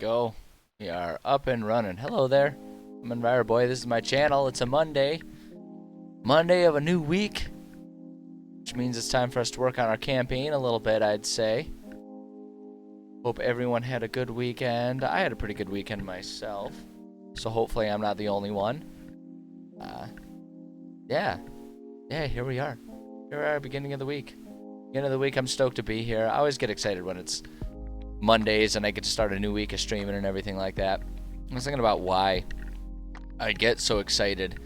go. We are up and running. Hello there. I'm EnviroBoy. This is my channel. It's a Monday. Monday of a new week. Which means it's time for us to work on our campaign a little bit, I'd say. Hope everyone had a good weekend. I had a pretty good weekend myself. So hopefully I'm not the only one. Yeah, here we are. Here we are, beginning of the week. Beginning of the week, I'm stoked to be here. I always get excited when it's Mondays and I get to start a new week of streaming and everything like that. I was thinking about why I get so excited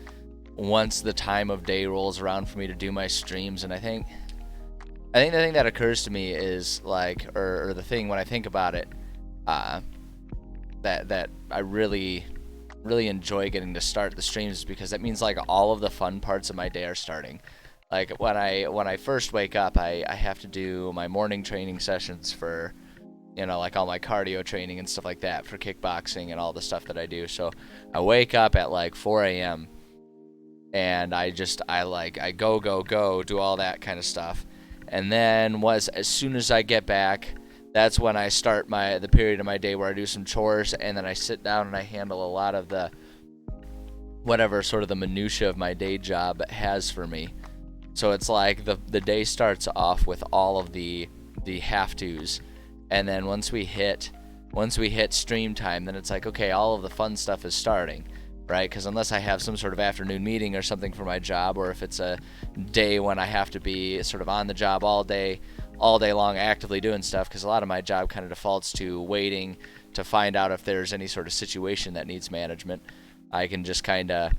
once the time of day rolls around for me to do my streams, and I think the thing that occurs to me is like, or the thing when I think about it, that I really enjoy getting to start the streams, because that means like all of the fun parts of my day are starting. Like when I first wake up, I have to do my morning training sessions for, you know, like all my cardio training and stuff like that for kickboxing and all the stuff that I do. So I wake up at like 4 a.m. and I go, do all that kind of stuff. And then as soon as I get back, that's when I start the period of my day where I do some chores, and then I sit down and I handle a lot of the whatever sort of the minutia of my day job has for me. So it's like the day starts off with all of the have-tos. And then once we hit stream time, then it's like, okay, all of the fun stuff is starting, right? Because unless I have some sort of afternoon meeting or something for my job, or if it's a day when I have to be sort of on the job all day long actively doing stuff, because a lot of my job kind of defaults to waiting to find out if there's any sort of situation that needs management. I can just kind of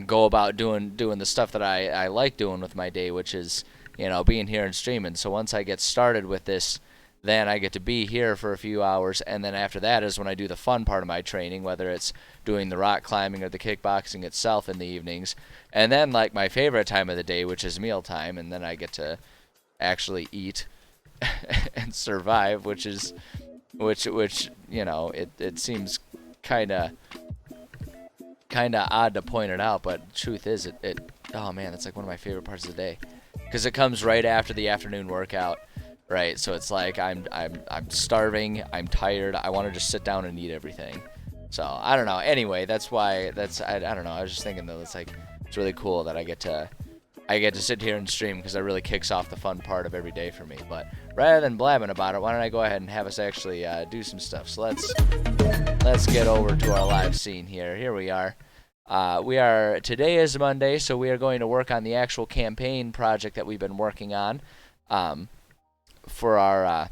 go about doing the stuff that I like doing with my day, which is, you know, being here and streaming. So once I get started with this, then I get to be here for a few hours, and then after that is when I do the fun part of my training, whether it's doing the rock climbing or the kickboxing itself in the evenings. And then like my favorite time of the day, which is mealtime, and then I get to actually eat and survive, which you know, it seems kind of odd to point it out, but the truth is oh man, it's like one of my favorite parts of the day, because it comes right after the afternoon workout. Right, so it's like I'm starving, I'm tired, I want to just sit down and eat everything. So I don't know. Anyway, I don't know. I was just thinking though, it's really cool that I get to sit here and stream, because that really kicks off the fun part of every day for me. But rather than blabbing about it, why don't I go ahead and have us actually do some stuff. So let's get over to our live scene here. Here we are. Today is Monday, so we are going to work on the actual campaign project that we've been working on. For our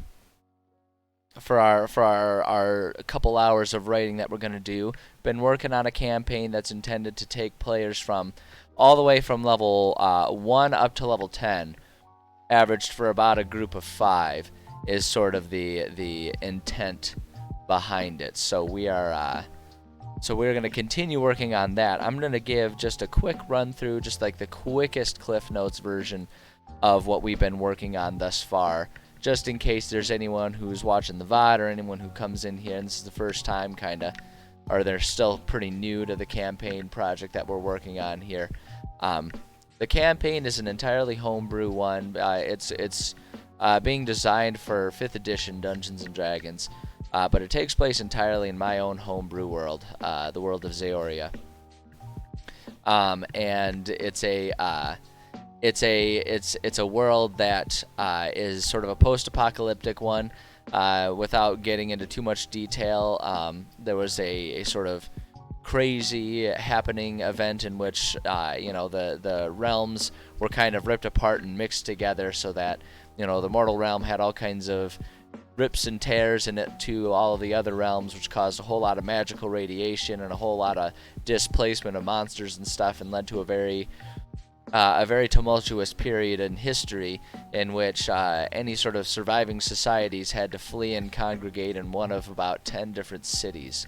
couple hours of writing that we're going to do. Been working on a campaign that's intended to take players from all the way from level 1 up to level 10, averaged for about a group of 5, is sort of the intent behind it. So we're going to continue working on that. I'm going to give just a quick run through, just like the quickest Cliff Notes version of what we've been working on thus far, just in case there's anyone who's watching the VOD or anyone who comes in here and this is the first time kinda, or they're still pretty new to the campaign project that we're working on here. The campaign is an entirely homebrew one. It's being designed for 5th edition Dungeons and Dragons, but it takes place entirely in my own homebrew world, the world of Zeoria. And it's a world that is sort of a post-apocalyptic one. Without getting into too much detail, there was a sort of crazy happening event in which you know, the realms were kind of ripped apart and mixed together, so that, you know, the mortal realm had all kinds of rips and tears in it to all of the other realms, which caused a whole lot of magical radiation and a whole lot of displacement of monsters and stuff, and led to a very tumultuous period in history in which any sort of surviving societies had to flee and congregate in one of about 10 different cities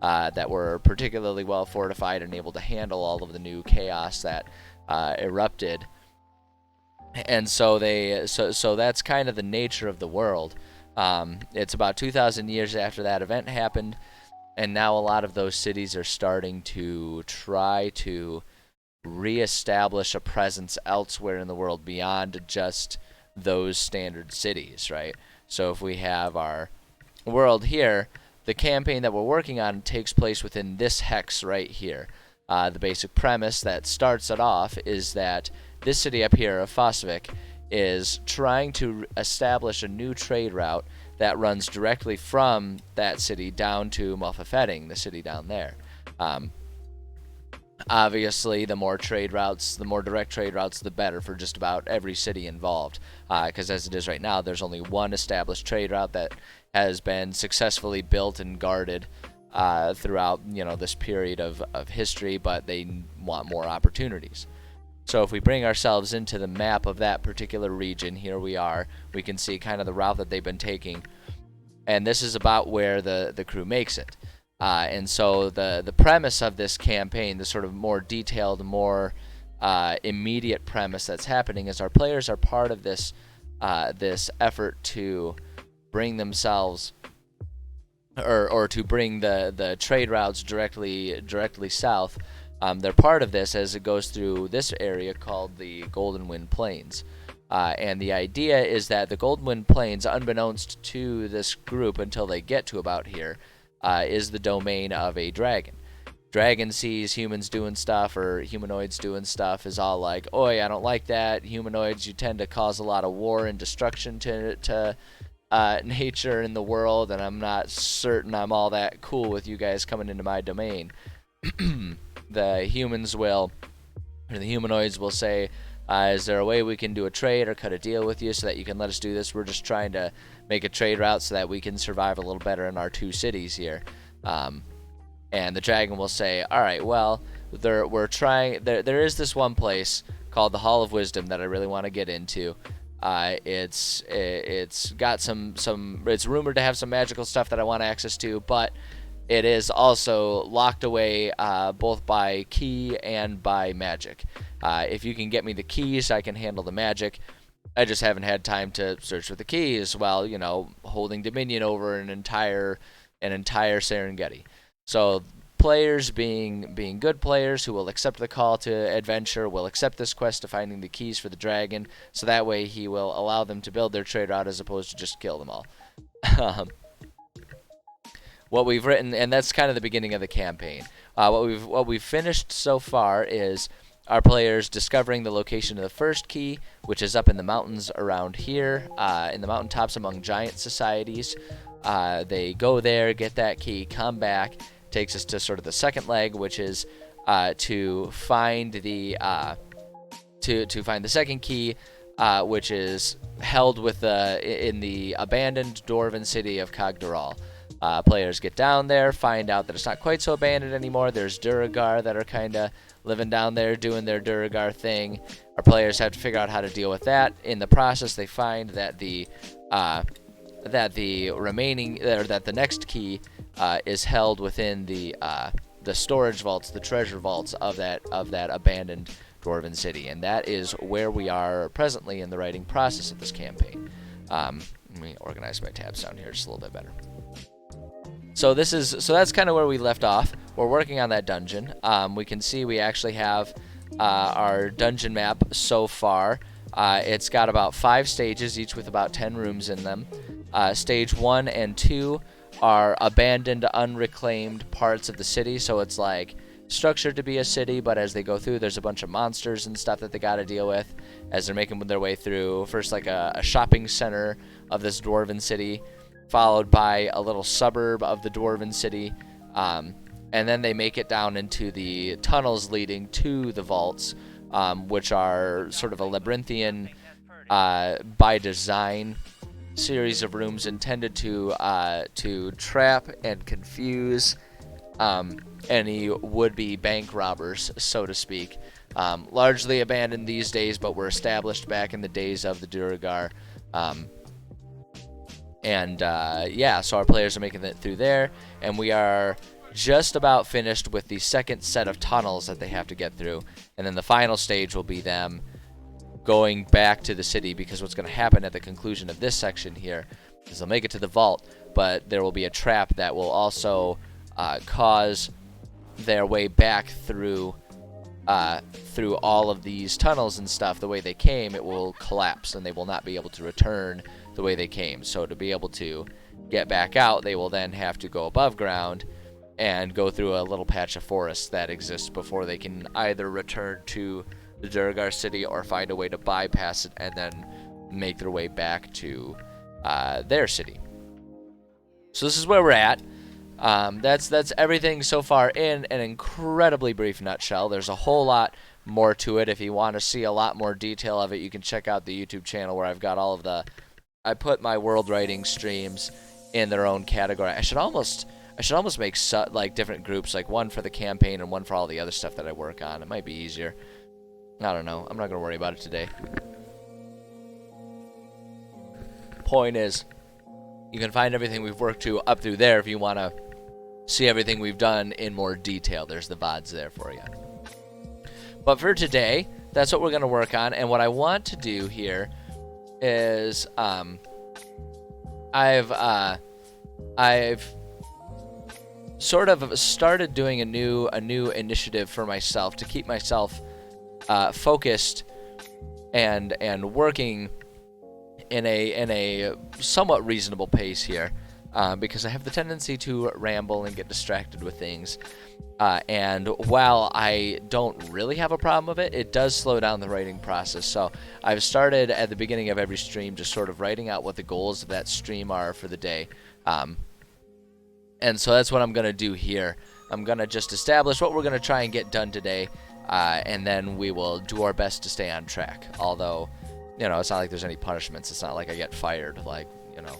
that were particularly well fortified and able to handle all of the new chaos that erupted. And so that's kind of the nature of the world. It's about 2,000 years after that event happened, and now a lot of those cities are starting to try to reestablish a presence elsewhere in the world beyond just those standard cities, right? So if we have our world here, the campaign that we're working on takes place within this hex right here. The basic premise that starts it off is that this city up here of Fosvik is trying to establish a new trade route that runs directly from that city down to Muffafetting, the city down there. Obviously, the more direct trade routes, the better for just about every city involved. Because as it is right now, there's only one established trade route that has been successfully built and guarded throughout, this period of history, but they want more opportunities. So if we bring ourselves into the map of that particular region, here we are, we can see kind of the route that they've been taking. And this is about where the crew makes it. And so the premise of this campaign, the sort of more detailed, more immediate premise that's happening, is our players are part of this this effort to bring themselves or to bring the trade routes directly south. They're part of this as it goes through this area called the Golden Wind Plains. And the idea is that the Golden Wind Plains, unbeknownst to this group until they get to about here, is the domain of a dragon. Dragon sees humans doing stuff or humanoids doing stuff, is all like, oi, I don't like that. Humanoids, you tend to cause a lot of war and destruction to nature in the world, and I'm not certain I'm all that cool with you guys coming into my domain. The humanoids will say, is there a way we can do a trade or cut a deal with you so that you can let us do this? We're just trying to make a trade route so that we can survive a little better in our two cities here. And the dragon will say, all right, well, there is this one place called the Hall of Wisdom that I really want to get into. It's got it's rumored to have some magical stuff that I want access to, but it is also locked away both by key and by magic. If you can get me the keys, I can handle the magic. I just haven't had time to search for the keys while, holding dominion over an entire Serengeti. So players being good players who will accept the call to adventure, will accept this quest to finding the keys for the dragon, so that way he will allow them to build their trade route as opposed to just kill them all. What we've written, and that's kind of the beginning of the campaign. What we've finished so far is our players discovering the location of the first key, which is up in the mountains around here, in the mountaintops among giant societies. They go there, get that key, come back. Takes us to sort of the second leg, which is to find the second key, which is held in the abandoned dwarven city of Kagdaral. Players get down there, find out that it's not quite so abandoned anymore. There's Duragar that are kind of living down there doing their Duragar thing. Our players have to figure out how to deal with that. In the process, they find that the next key is held within the storage vaults, the treasure vaults of that abandoned dwarven city, and that is where we are presently in the writing process of this campaign. Let me organize my tabs down here just a little bit better. So that's kind of where we left off. We're working on that dungeon. We can see we actually have our dungeon map so far. It's got about 5 stages, each with about 10 rooms in them. Stage 1 and 2 are abandoned, unreclaimed parts of the city, so it's like structured to be a city, but as they go through, there's a bunch of monsters and stuff that they got to deal with as they're making their way through. First, like a shopping center of this dwarven city, followed by a little suburb of the dwarven city, and then they make it down into the tunnels leading to the vaults, which are sort of a labyrinthian, by design, series of rooms intended to trap and confuse any would-be bank robbers, so to speak. Largely abandoned these days, but were established back in the days of the Duragar. So our players are making it through there, and we are just about finished with the second set of tunnels that they have to get through, and then the final stage will be them going back to the city, because what's going to happen at the conclusion of this section here is they'll make it to the vault, but there will be a trap that will also cause their way back through through all of these tunnels and stuff the way they came, it will collapse and they will not be able to return the way they came. So to be able to get back out, they will then have to go above ground and go through a little patch of forest that exists before they can either return to the Durgar city or find a way to bypass it and then make their way back to their city. So this is where we're at. That's everything so far in an incredibly brief nutshell. There's a whole lot more to it. If you want to see a lot more detail of it, you can check out the YouTube channel where I've got all of I put my world writing streams in their own category. I should almost make like different groups, like one for the campaign and one for all the other stuff that I work on. It might be easier. I don't know. I'm not gonna worry about it today. Point is, you can find everything we've worked to up through there if you want to see everything we've done in more detail. There's the VODs there for you. But for today, that's what we're going to work on. And what I want to do here is I've sort of started doing a new initiative for myself to keep myself focused and working in a somewhat reasonable pace here, because I have the tendency to ramble and get distracted with things. And while I don't really have a problem with it, it does slow down the writing process. So I've started at the beginning of every stream just sort of writing out what the goals of that stream are for the day. And so that's what I'm going to do here. I'm going to just establish what we're going to try and get done today, and then we will do our best to stay on track. Although, you know, it's not like there's any punishments. It's not like I get fired. Like, you know,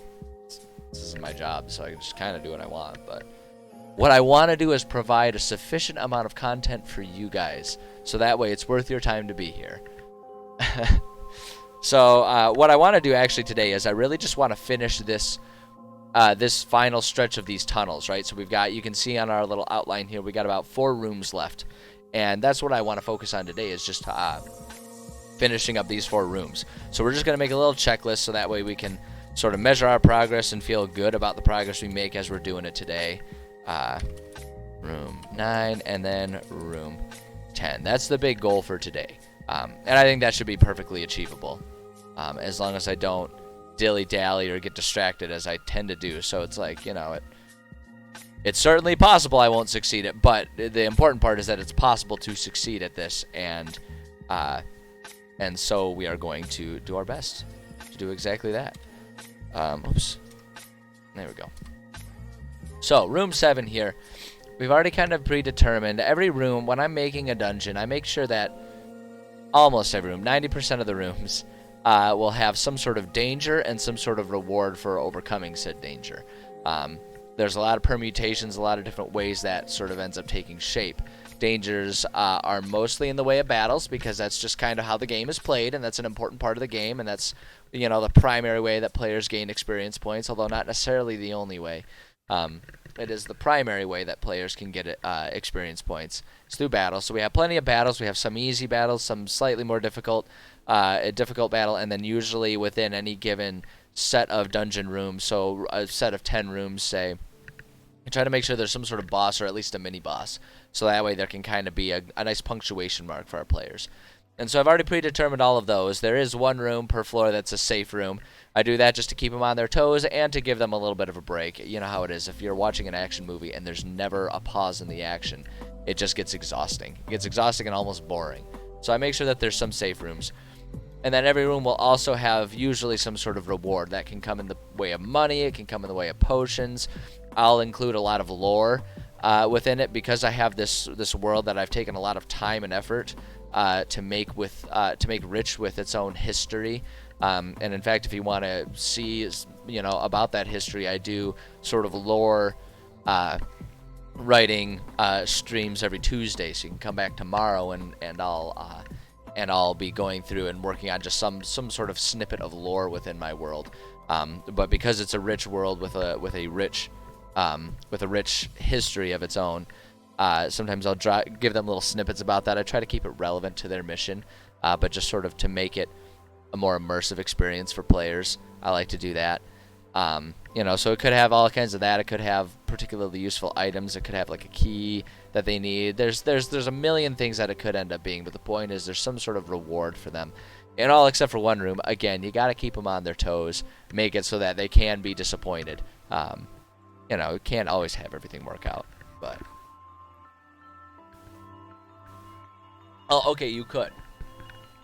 this isn't my job, so I can just kind of do what I want. But what I want to do is provide a sufficient amount of content for you guys, so that way it's worth your time to be here. So what I want to do actually today is I really just want to finish this this final stretch of these tunnels, right? So we've got, you can see on our little outline here, we got about 4 rooms left, and that's what I want to focus on today, is just finishing up these 4 rooms. So we're just going to make a little checklist so that way we can sort of measure our progress and feel good about the progress we make as we're doing it today. Room 9 and then room 10. That's the big goal for today. And I think that should be perfectly achievable, as long as I don't dilly-dally or get distracted, as I tend to do. So it's like, you know, it's certainly possible I won't succeed at, but the important part is that it's possible to succeed at this, and so we are going to do our best to do exactly that. Oops. There we go. So, room 7 here. We've already kind of predetermined every room. When I'm making a dungeon, I make sure that almost every room, 90% of the rooms, will have some sort of danger and some sort of reward for overcoming said danger. There's a lot of permutations, a lot of different ways that sort of ends up taking shape. Dangers are mostly in the way of battles, because that's just kind of how the game is played, and that's an important part of the game, and that's, you know, the primary way that players gain experience points, although not necessarily the only way. It is the primary way that players can get experience points. It's through battles. So we have plenty of battles. We have some easy battles, some slightly more difficult, a difficult battle, and then usually within any given set of dungeon rooms, so a set of 10 rooms, say, I try to make sure there's some sort of boss or at least a mini boss, so that way there can kind of be a nice punctuation mark for our players. And so I've already predetermined all of those. There is 1 room per floor that's a safe room. I do that just to keep them on their toes and to give them a little bit of a break. You know how it is. If you're watching an action movie and there's never a pause in the action, it just gets exhausting. It gets exhausting and almost boring. So I make sure that there's some safe rooms. And then every room will also have usually some sort of reward. That can come in the way of money. It can come in the way of potions. I'll include a lot of lore within it, because I have this world that I've taken a lot of time and effort to make rich with its own history. And in fact, if you want to see, you know, about that history, I do sort of lore writing streams every Tuesday. So you can come back tomorrow, and I'll be going through and working on just some sort of snippet of lore within my world. But because it's a rich world with a rich history of its own, sometimes I'll give them little snippets about that. I try to keep it relevant to their mission, but just sort of to make it a more immersive experience for players. I like to do that. And You know, so it could have all kinds of that. It could have particularly useful items. It could have like a key that they need. There's a million things that it could end up being, but the point is there's some sort of reward for them. In all except for one room. Again, you got to keep them on their toes. Make it so that they can be disappointed. You know, you can't always have everything work out, but... Oh, okay, you could.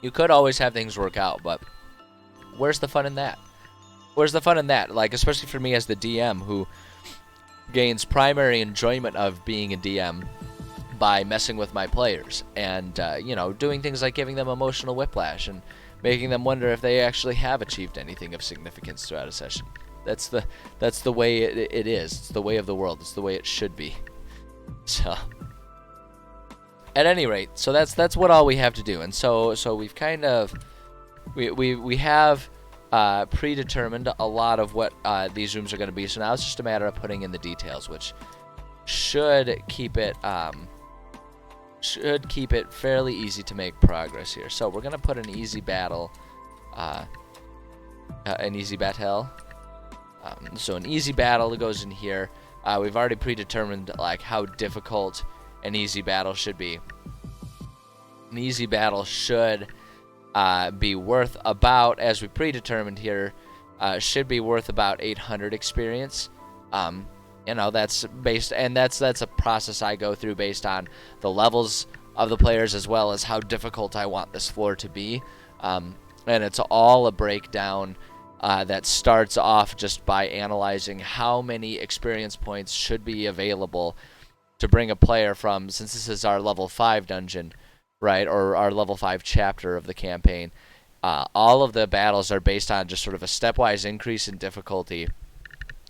You could always have things work out, but where's the fun in that? Where's the fun in that? Like, especially for me as the DM who gains primary enjoyment of being a DM by messing with my players and, you know, doing things like giving them emotional whiplash and making them wonder if they actually have achieved anything of significance throughout a session. That's the way it is. It's the way of the world. It's the way it should be. So, at any rate, so that's what all we have to do. And so we've kind of we have predetermined a lot of what these rooms are going to be. So now it's just a matter of putting in the details, which should keep it fairly easy to make progress here. So we're going to put an easy battle, an easy battle. So an easy battle goes in here. We've already predetermined like how difficult an easy battle should be. An easy battle should be worth about, as we predetermined here, should be worth about 800 experience. You know, that's based, and that's a process I go through based on the levels of the players as well as how difficult I want this floor to be. And it's all a breakdown that starts off just by analyzing how many experience points should be available to bring a player from, since this is our level 5 dungeon, right, or our level 5 chapter of the campaign. All of the battles are based on just sort of a stepwise increase in difficulty,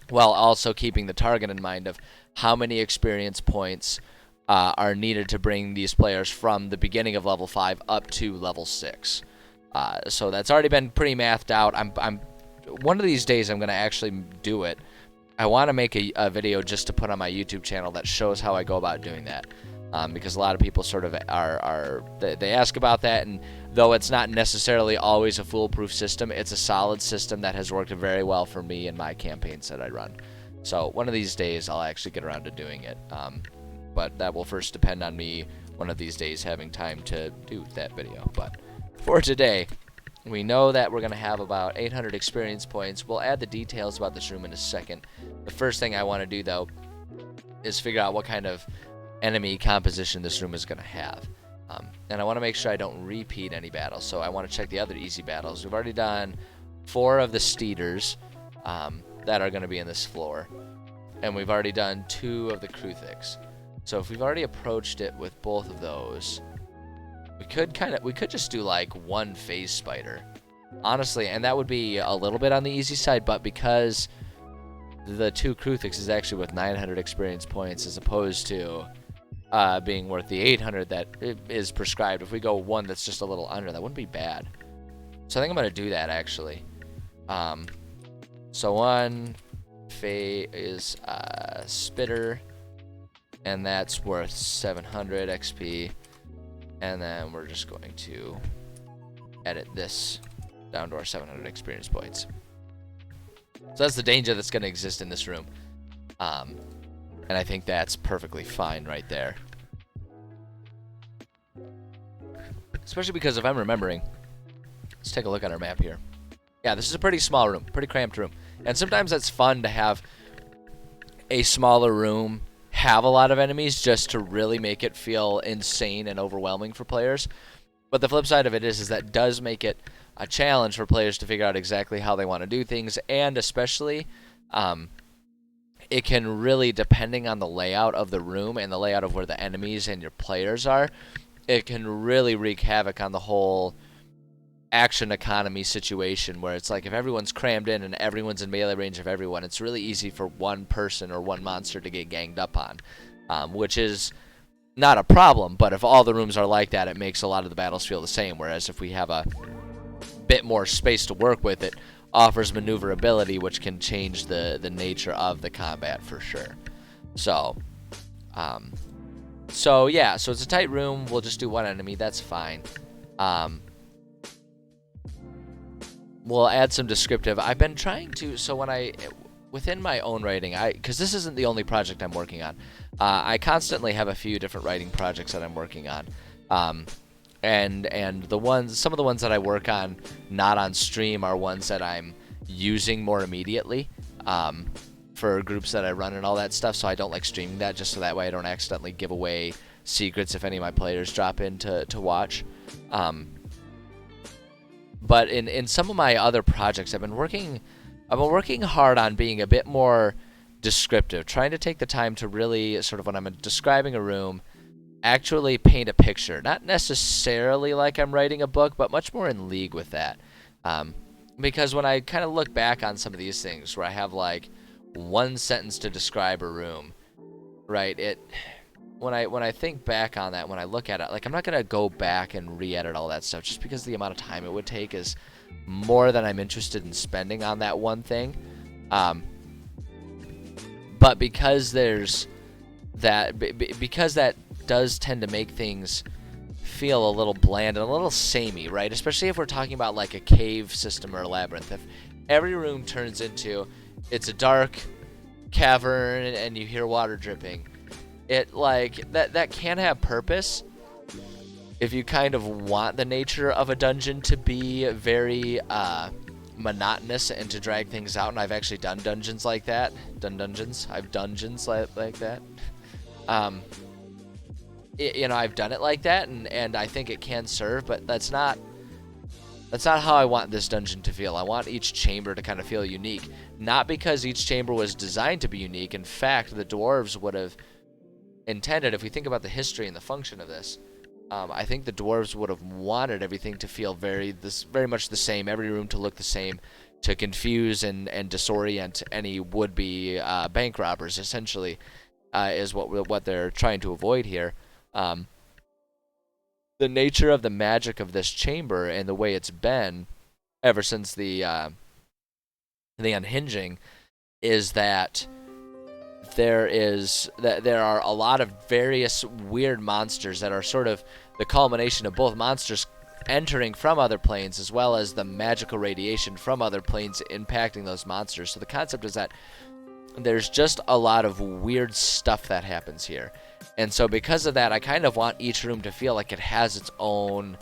while also keeping the target in mind of how many experience points are needed to bring these players from the beginning of level 5 up to level 6. So that's already been pretty mathed out. I'm one of these days I'm going to actually do it. I want to make a video just to put on my YouTube channel that shows how I go about doing that. Because a lot of people sort of they ask about that, and though it's not necessarily always a foolproof system, it's a solid system that has worked very well for me in my campaigns that I run. So one of these days I'll actually get around to doing it, but that will first depend on me one of these days having time to do that video. But for today, we know that we're going to have about 800 experience points. We'll add the details about this room in a second. The first thing I want to do, though, is figure out what kind of enemy composition this room is going to have. And I want to make sure I don't repeat any battles, so I want to check the other easy battles. We've already done 4 of the Steeders that are going to be in this floor, and we've already done 2 of the Kruthiks. So if we've already approached it with both of those, we could just do like 1 phase spider, honestly, and that would be a little bit on the easy side, but because the 2 Kruthiks is actually worth 900 experience points as opposed to being worth the 800 that is prescribed. If we go 1 that's just a little under, that wouldn't be bad. So I think I'm going to do that, actually. So 1 phase spitter, and that's worth 700 XP. And then we're just going to edit this down to our 700 experience points. So that's the danger that's going to exist in this room. And I think that's perfectly fine right there. Especially because if I'm remembering, let's take a look at our map here. Yeah, this is a pretty small room, pretty cramped room. And sometimes it's fun to have a smaller room have a lot of enemies just to really make it feel insane and overwhelming for players. But the flip side of it is that does make it a challenge for players to figure out exactly how they want to do things, and especially it can really, depending on the layout of the room and the layout of where the enemies and your players are, it can really wreak havoc on the whole action economy situation, where it's like if everyone's crammed in and everyone's in melee range of everyone, it's really easy for one person or one monster to get ganged up on, which is not a problem, but if all the rooms are like that, it makes a lot of the battles feel the same, whereas if we have a bit more space to work with, it offers maneuverability, which can change the nature of the combat for sure. So yeah, so it's a tight room. We'll just do 1 enemy. That's fine. We'll add some descriptive. I've been trying to, so when within my own writing, because this isn't the only project I'm working on. I constantly have a few different writing projects that I'm working on. And some of the ones that I work on not on stream are ones that I'm using more immediately for groups that I run and all that stuff. So I don't like streaming that, just so that way I don't accidentally give away secrets if any of my players drop in to watch. But in some of my other projects, I've been working hard on being a bit more descriptive, trying to take the time to really sort of, when I'm describing a room, actually paint a picture. Not necessarily like I'm writing a book, but much more in league with that. Because when I kind of look back on some of these things where I have like one sentence to describe a room, right? When I think back on that, when I look at it, like, I'm not gonna go back and re-edit all that stuff, just because the amount of time it would take is more than I'm interested in spending on that one thing. But because there's that, because that does tend to make things feel a little bland and a little samey, right? Especially if we're talking about like a cave system or a labyrinth. If every room turns into, it's a dark cavern and you hear water dripping, it like that can have purpose if you kind of want the nature of a dungeon to be very monotonous and to drag things out. And I've actually done dungeons like that. I've dungeons like that. I've done it like that, and I think it can serve, but that's not how I want this dungeon to feel. I want each chamber to kind of feel unique, not because each chamber was designed to be unique. In fact, the dwarves would have intended, if we think about the history and the function of this, I think the dwarves would have wanted everything to feel very much the same, every room to look the same, to confuse and disorient any would-be bank robbers, essentially, is what they're trying to avoid here. The nature of the magic of this chamber and the way it's been ever since the unhinging is that there are a lot of various weird monsters that are sort of the culmination of both monsters entering from other planes as well as the magical radiation from other planes impacting those monsters. So the concept is that there's just a lot of weird stuff that happens here. And so because of that, I kind of want each room to feel like it has its own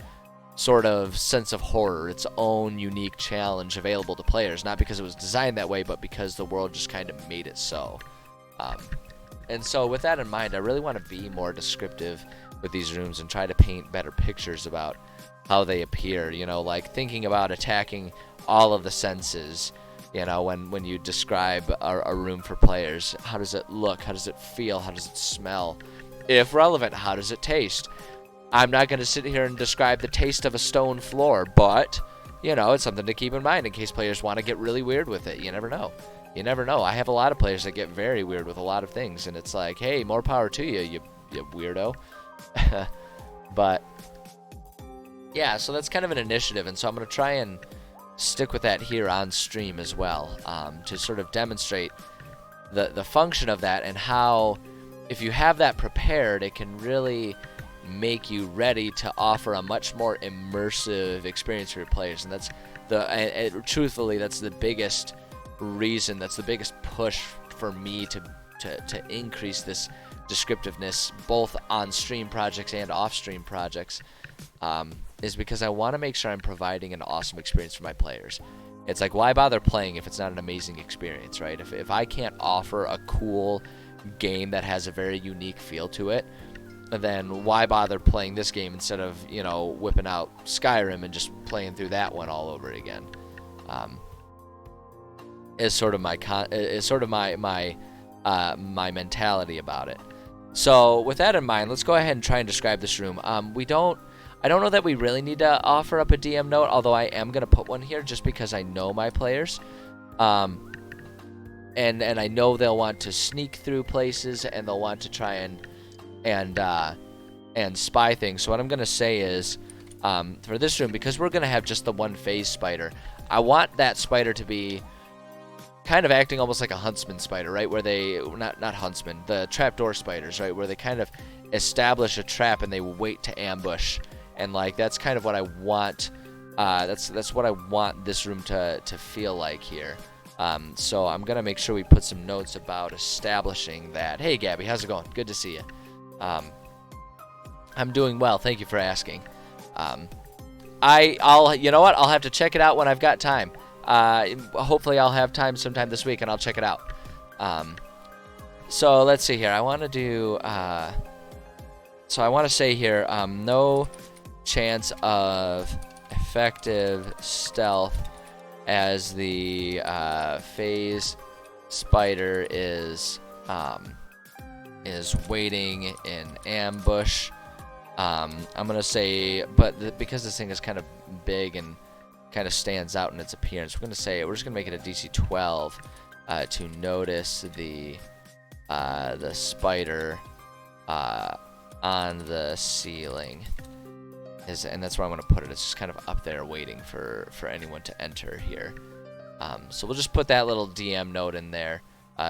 sort of sense of horror, its own unique challenge available to players, not because it was designed that way, but because the world just kind of made it so. And so with that in mind, I really want to be more descriptive with these rooms and try to paint better pictures about how they appear, like thinking about attacking all of the senses, when you describe a room for players. How does it look? How does it feel? How does it smell? If relevant, how does it taste? I'm not going to sit here and describe the taste of a stone floor, but, it's something to keep in mind in case players want to get really weird with it. You never know. I have a lot of players that get very weird with a lot of things, and it's like, hey, more power to you, you weirdo. But, yeah, so that's kind of an initiative, and so I'm going to try and stick with that here on stream as well, to sort of demonstrate the function of that and how, if you have that prepared, it can really make you ready to offer a much more immersive experience for your players. And that's truthfully, that's the biggest reason, that's the biggest push for me to increase this descriptiveness both on stream projects and off stream projects, is because I want to make sure I'm providing an awesome experience for my players. It's like, why bother playing if it's not an amazing experience, right? If I can't offer a cool game that has a very unique feel to it, then why bother playing this game instead of, whipping out Skyrim and just playing through that one all over again? Is sort of my mentality about it. So with that in mind, let's go ahead and try and describe this room. I don't know that we really need to offer up a DM note, although I am going to put one here just because I know my players. And I know they'll want to sneak through places and they'll want to try and spy things. So what I'm going to say is, for this room, because we're going to have just the one phase spider, I want that spider to be kind of acting almost like a huntsman spider, right? Where they, not huntsman, the trapdoor spiders, right? Where they kind of establish a trap and they wait to ambush. And like, that's kind of what I want. That's what I want this room to feel like here. So I'm gonna make sure we put some notes about establishing that. Hey Gabby, how's it going? Good to see you. I'm doing well, thank you for asking. I'll you know what, I'll have to check it out when I've got time. Hopefully I'll have time sometime this week and I'll check it out. So let's see here. I want to do so I want to say here, no chance of effective stealth as the phase spider is waiting in ambush. I'm gonna say, but because this thing is kind of big and kind of stands out in its appearance, we're just gonna make it a DC 12 to notice the spider on the ceiling. And that's where I'm gonna put it. It's just kind of up there waiting for anyone to enter here. So we'll just put that little DM note in there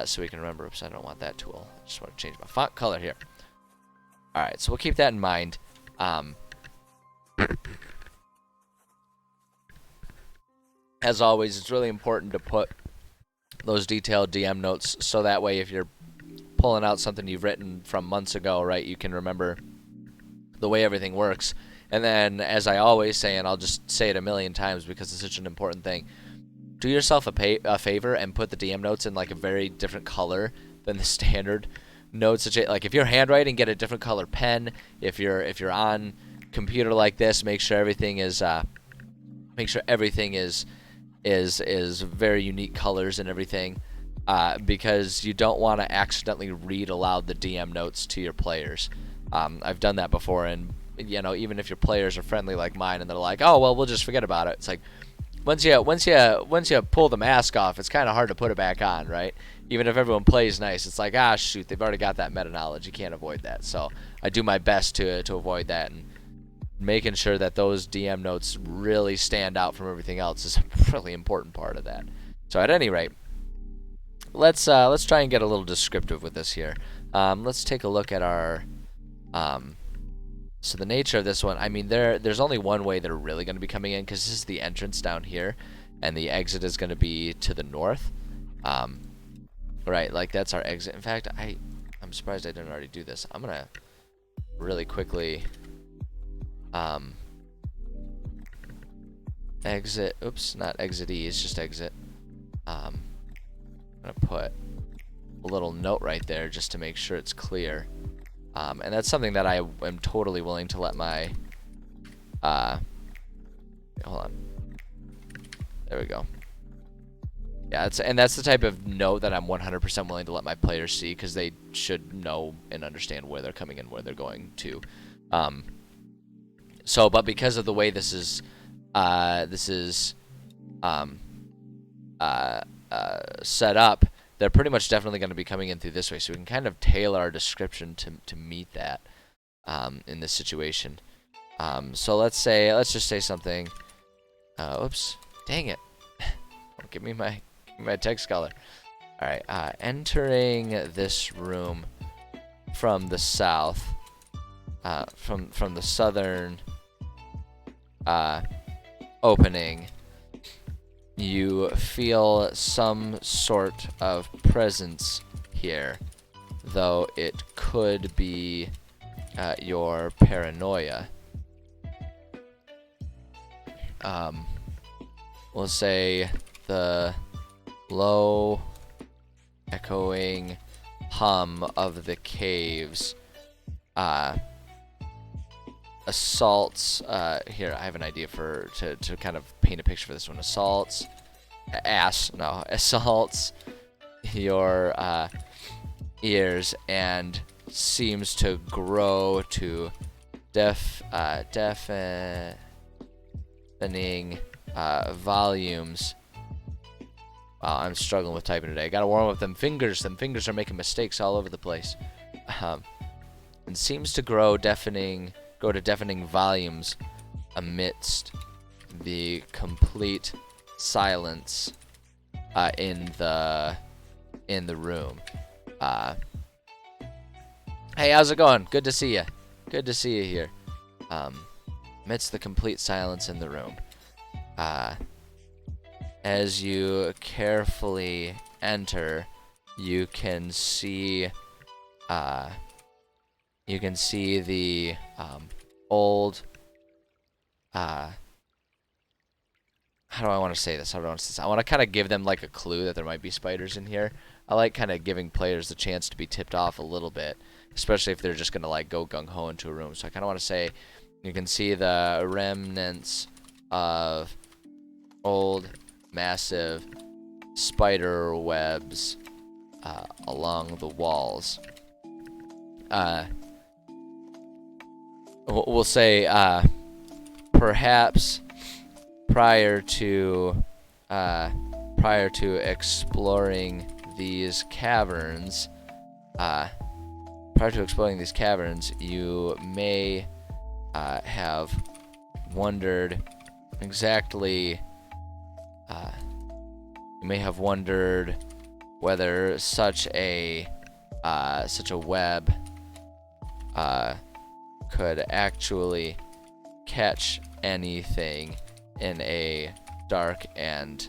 so we can remember. Oops, I don't want that tool. I just want to change my font color here. Alright, so we'll keep that in mind. As always, it's really important to put those detailed DM notes so that way if you're pulling out something you've written from months ago, right, you can remember the way everything works. And then, as I always say, and I'll just say it a million times because it's such an important thing, do yourself a favor and put the DM notes in like a very different color than the standard notes. Like if you're handwriting, get a different color pen. If you're on computer like this, make sure everything is very unique colors and everything, because you don't want to accidentally read aloud the DM notes to your players. I've done that before, and you know, even if your players are friendly like mine and they're like, oh well, we'll just forget about it. It's like once you pull the mask off, it's kind of hard to put it back on, right? Even if everyone plays nice, it's like, ah, shoot, they've already got that meta knowledge. You can't avoid that. So I do my best to avoid that, and making sure that those DM notes really stand out from everything else is a really important part of that. So at any rate, let's try and get a little descriptive with this here. Let's take a look at our so the nature of this one, I mean, there's only one way they're really going to be coming in, because this is the entrance down here, and the exit is going to be to the north. Right, like that's our exit. In fact, I'm surprised I didn't already do this. I'm going to really quickly exit. Oops, not exit E, it's just exit. I'm going to put a little note right there just to make sure it's clear. And that's something that I am totally willing to let my, hold on, there we go. Yeah, that's the type of note that I'm 100% willing to let my players see, because they should know and understand where they're coming and where they're going to. But because of the way this is set up, they're pretty much definitely going to be coming in through this way, so we can kind of tailor our description to meet that in this situation. So let's just say something. Oops, dang it! Give me my text color. All right, entering this room from the south, from the southern opening. You feel some sort of presence here, though it could be your paranoia. We'll say the low, echoing hum of the caves assaults. Here, I have an idea to kind of paint a picture for this one. Assaults your ears and seems to grow to deafening volumes. Wow, I'm struggling with typing today. Gotta warm up them fingers. Them fingers are making mistakes all over the place. And seems to go to deafening volumes amidst the complete silence in the room. Hey, how's it going? Good to see you. Good to see you here. Amidst the complete silence in the room. as you carefully enter, you can see the old how do I want to say this? I want to kind of give them like a clue that there might be spiders in here. I like kind of giving players the chance to be tipped off a little bit, especially if they're just gonna like go gung ho into a room. So I kind of want to say, you can see the remnants of old, massive spider webs along the walls. We'll say perhaps prior to exploring these caverns, you may have wondered exactly. You may have wondered whether such a web could actually catch anything in a dark and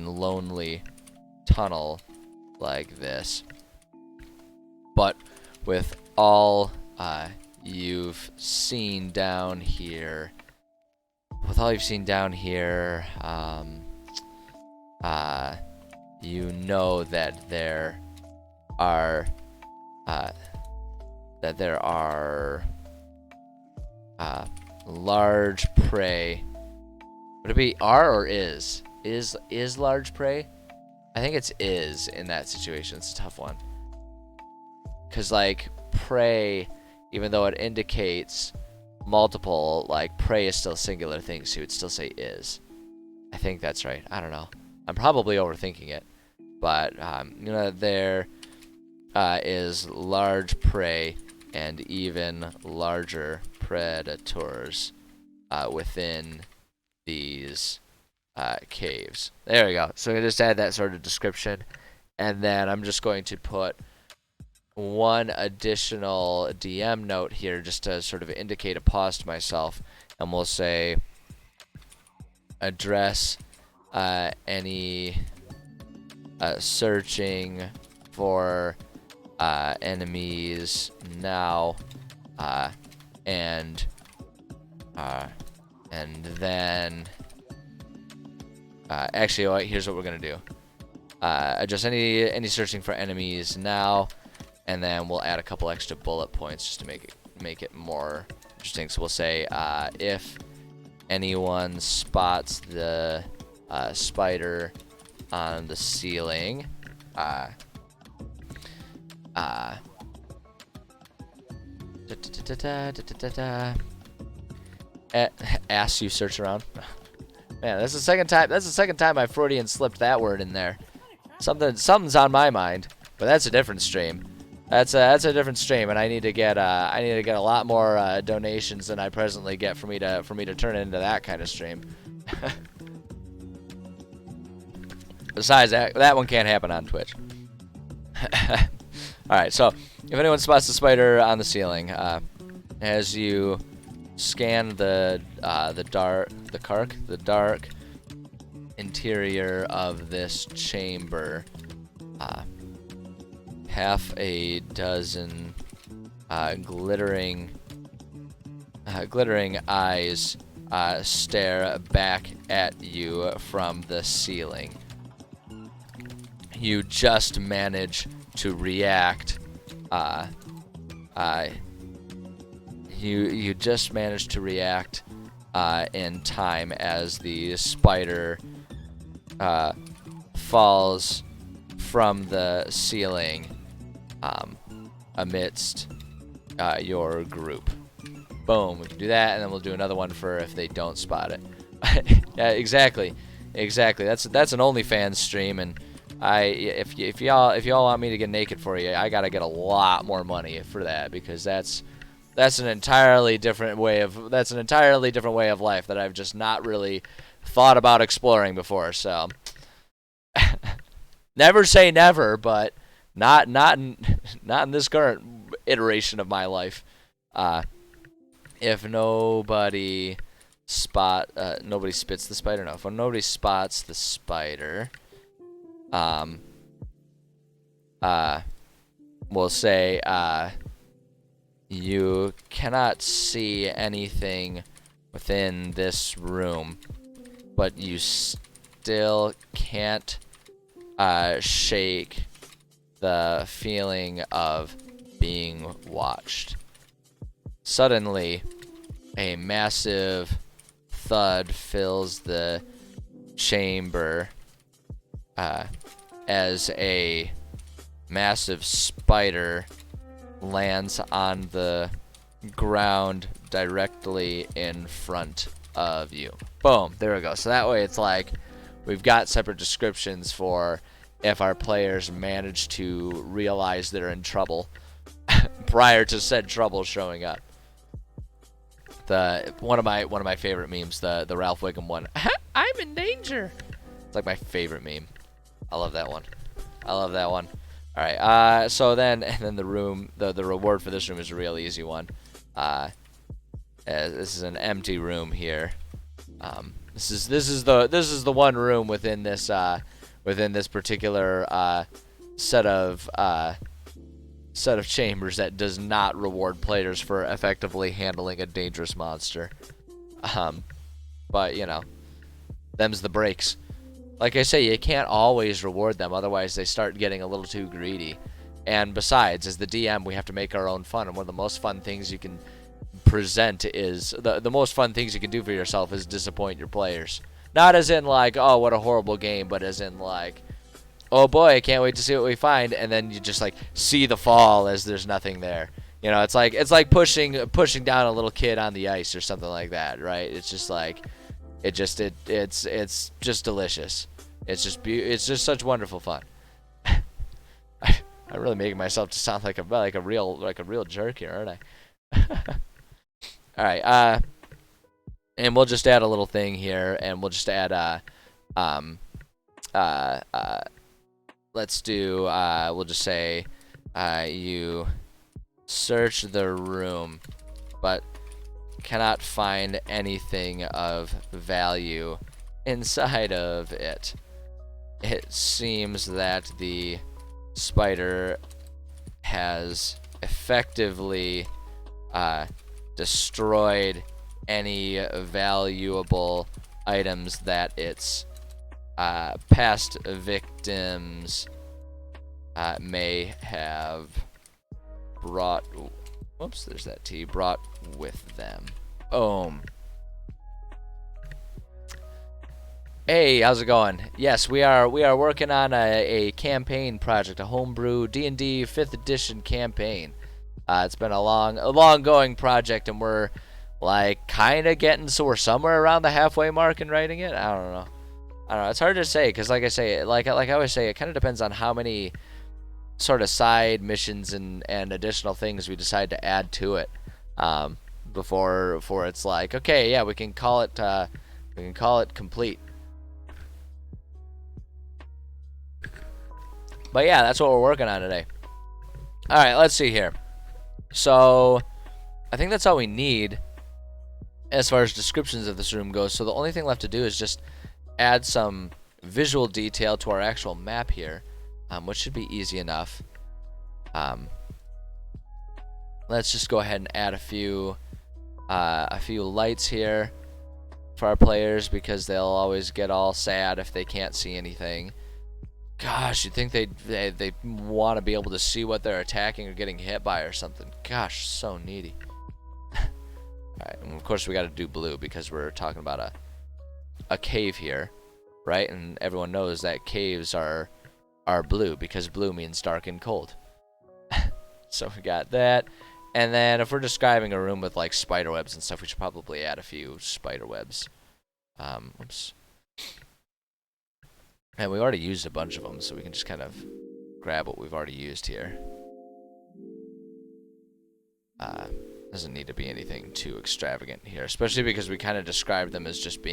lonely tunnel like this. But with all you've seen down here, you know that there are large prey. Would it be are or is? Is large prey? I think it's is in that situation. It's a tough one. Cause like prey, even though it indicates multiple, like prey is still singular things, so you would still say is. I think that's right. I don't know. I'm probably overthinking it, but there is large prey and even larger predators within these caves. There we go. So I just add that sort of description, and then I'm just going to put one additional DM note here just to sort of indicate a pause to myself, and we'll say address any searching for enemies now, and then actually, here's what we're gonna do. Address any searching for enemies now, and then we'll add a couple extra bullet points just to make it more interesting. So we'll say if anyone spots the spider on the ceiling, ass you search around. Man, that's the second time I Freudian slipped that word in there. Something's on my mind, but that's a different stream. That's a different stream, and I need to get a lot more donations than I presently get for me to turn it into that kind of stream. Besides that one can't happen on Twitch. All right, so if anyone spots the spider on the ceiling, as you scan the dark interior of this chamber, half a dozen glittering eyes stare back at you from the ceiling. You just manage to react. You just manage to react in time as the spider falls from the ceiling amidst your group. Boom. We can do that, and then we'll do another one for if they don't spot it. Yeah, exactly. That's an OnlyFans stream, and if y'all want me to get naked for you, I gotta get a lot more money for that, because that's an entirely different way of life that I've just not really thought about exploring before. So never say never, but not in this current iteration of my life. If nobody nobody spits the spider. No, if nobody spots the spider, we'll say you cannot see anything within this room, but you still can't shake the feeling of being watched. Suddenly, a massive thud fills the chamber as a massive spider lands on the ground directly in front of you. Boom, there we go. So that way it's like we've got separate descriptions for if our players manage to realize they're in trouble prior to said trouble showing up. One of my favorite memes, the Ralph Wiggum one. I'm in danger. It's like my favorite meme. I love that one. All right. So then the reward for this room is a real easy one. This is an empty room here. This is the one room within this particular set of chambers that does not reward players for effectively handling a dangerous monster. But you know, them's the breaks. Like I say, you can't always reward them, otherwise they start getting a little too greedy. And besides, as the DM, we have to make our own fun, and one of the most fun things you can present is the most fun things you can do for yourself is disappoint your players. Not as in like, oh, what a horrible game, but as in like, oh boy, I can't wait to see what we find, and then you just like see the fall as there's nothing there. You know, it's like pushing down a little kid on the ice or something like that, right? It's just like it's just delicious. It's just such wonderful fun. I'm really making myself to sound like a real jerk here, aren't I? All right, and we'll just add a little thing here, and we'll just add let's do we'll just say you search the room, but cannot find anything of value inside of it. It seems that the spider has effectively destroyed any valuable items that its past victims may have brought. Whoops, there's that T. Brought with them. Boom. Hey, how's it going? Yes, we are working on a campaign project, a homebrew D&D 5th edition campaign. It's been a long going project, and we're like kind of getting, so we're somewhere around the halfway mark in writing it. I don't know. It's hard to say because, like I say, like I always say, it kind of depends on how many sort of side missions and additional things we decide to add to it. Before it's like, okay, yeah, we can call it complete. But yeah, that's what we're working on today. All right, let's see here. So I think that's all we need as far as descriptions of this room goes. So the only thing left to do is just add some visual detail to our actual map here, which should be easy enough. Let's just go ahead and add a few lights here for our players, because they'll always get all sad if they can't see anything. Gosh, you'd think they want to be able to see what they're attacking or getting hit by or something. Gosh, so needy. Alright, and of course we got to do blue because we're talking about a cave here, right? And everyone knows that caves are blue because blue means dark and cold. So we got that. And then if we're describing a room with like spider webs and stuff, we should probably add a few spider webs. Oops. And we already used a bunch of them, so we can just kind of grab what we've already used here. Doesn't need to be anything too extravagant here, especially because we kind of described them as just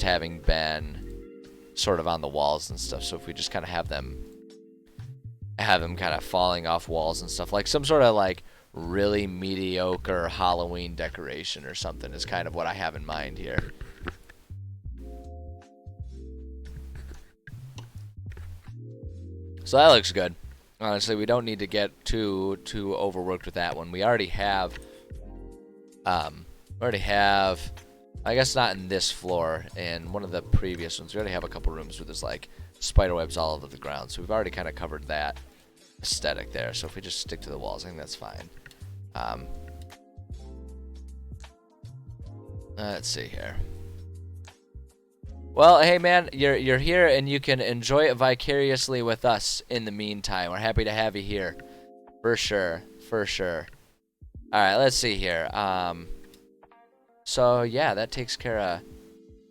having been sort of on the walls and stuff. So if we just kind of have them kind of falling off walls and stuff, like some sort of like really mediocre Halloween decoration or something is kind of what I have in mind here. So that looks good. Honestly, we don't need to get too overworked with that one. We already have, I guess not in this floor, in one of the previous ones, we already have a couple rooms where there's like spider webs all over the ground. So we've already kind of covered that aesthetic there. So if we just stick to the walls, I think that's fine. Let's see here. Well, hey man, you're here and you can enjoy it vicariously with us in the meantime. We're happy to have you here. For sure. For sure. Alright, let's see here. So yeah, that takes care of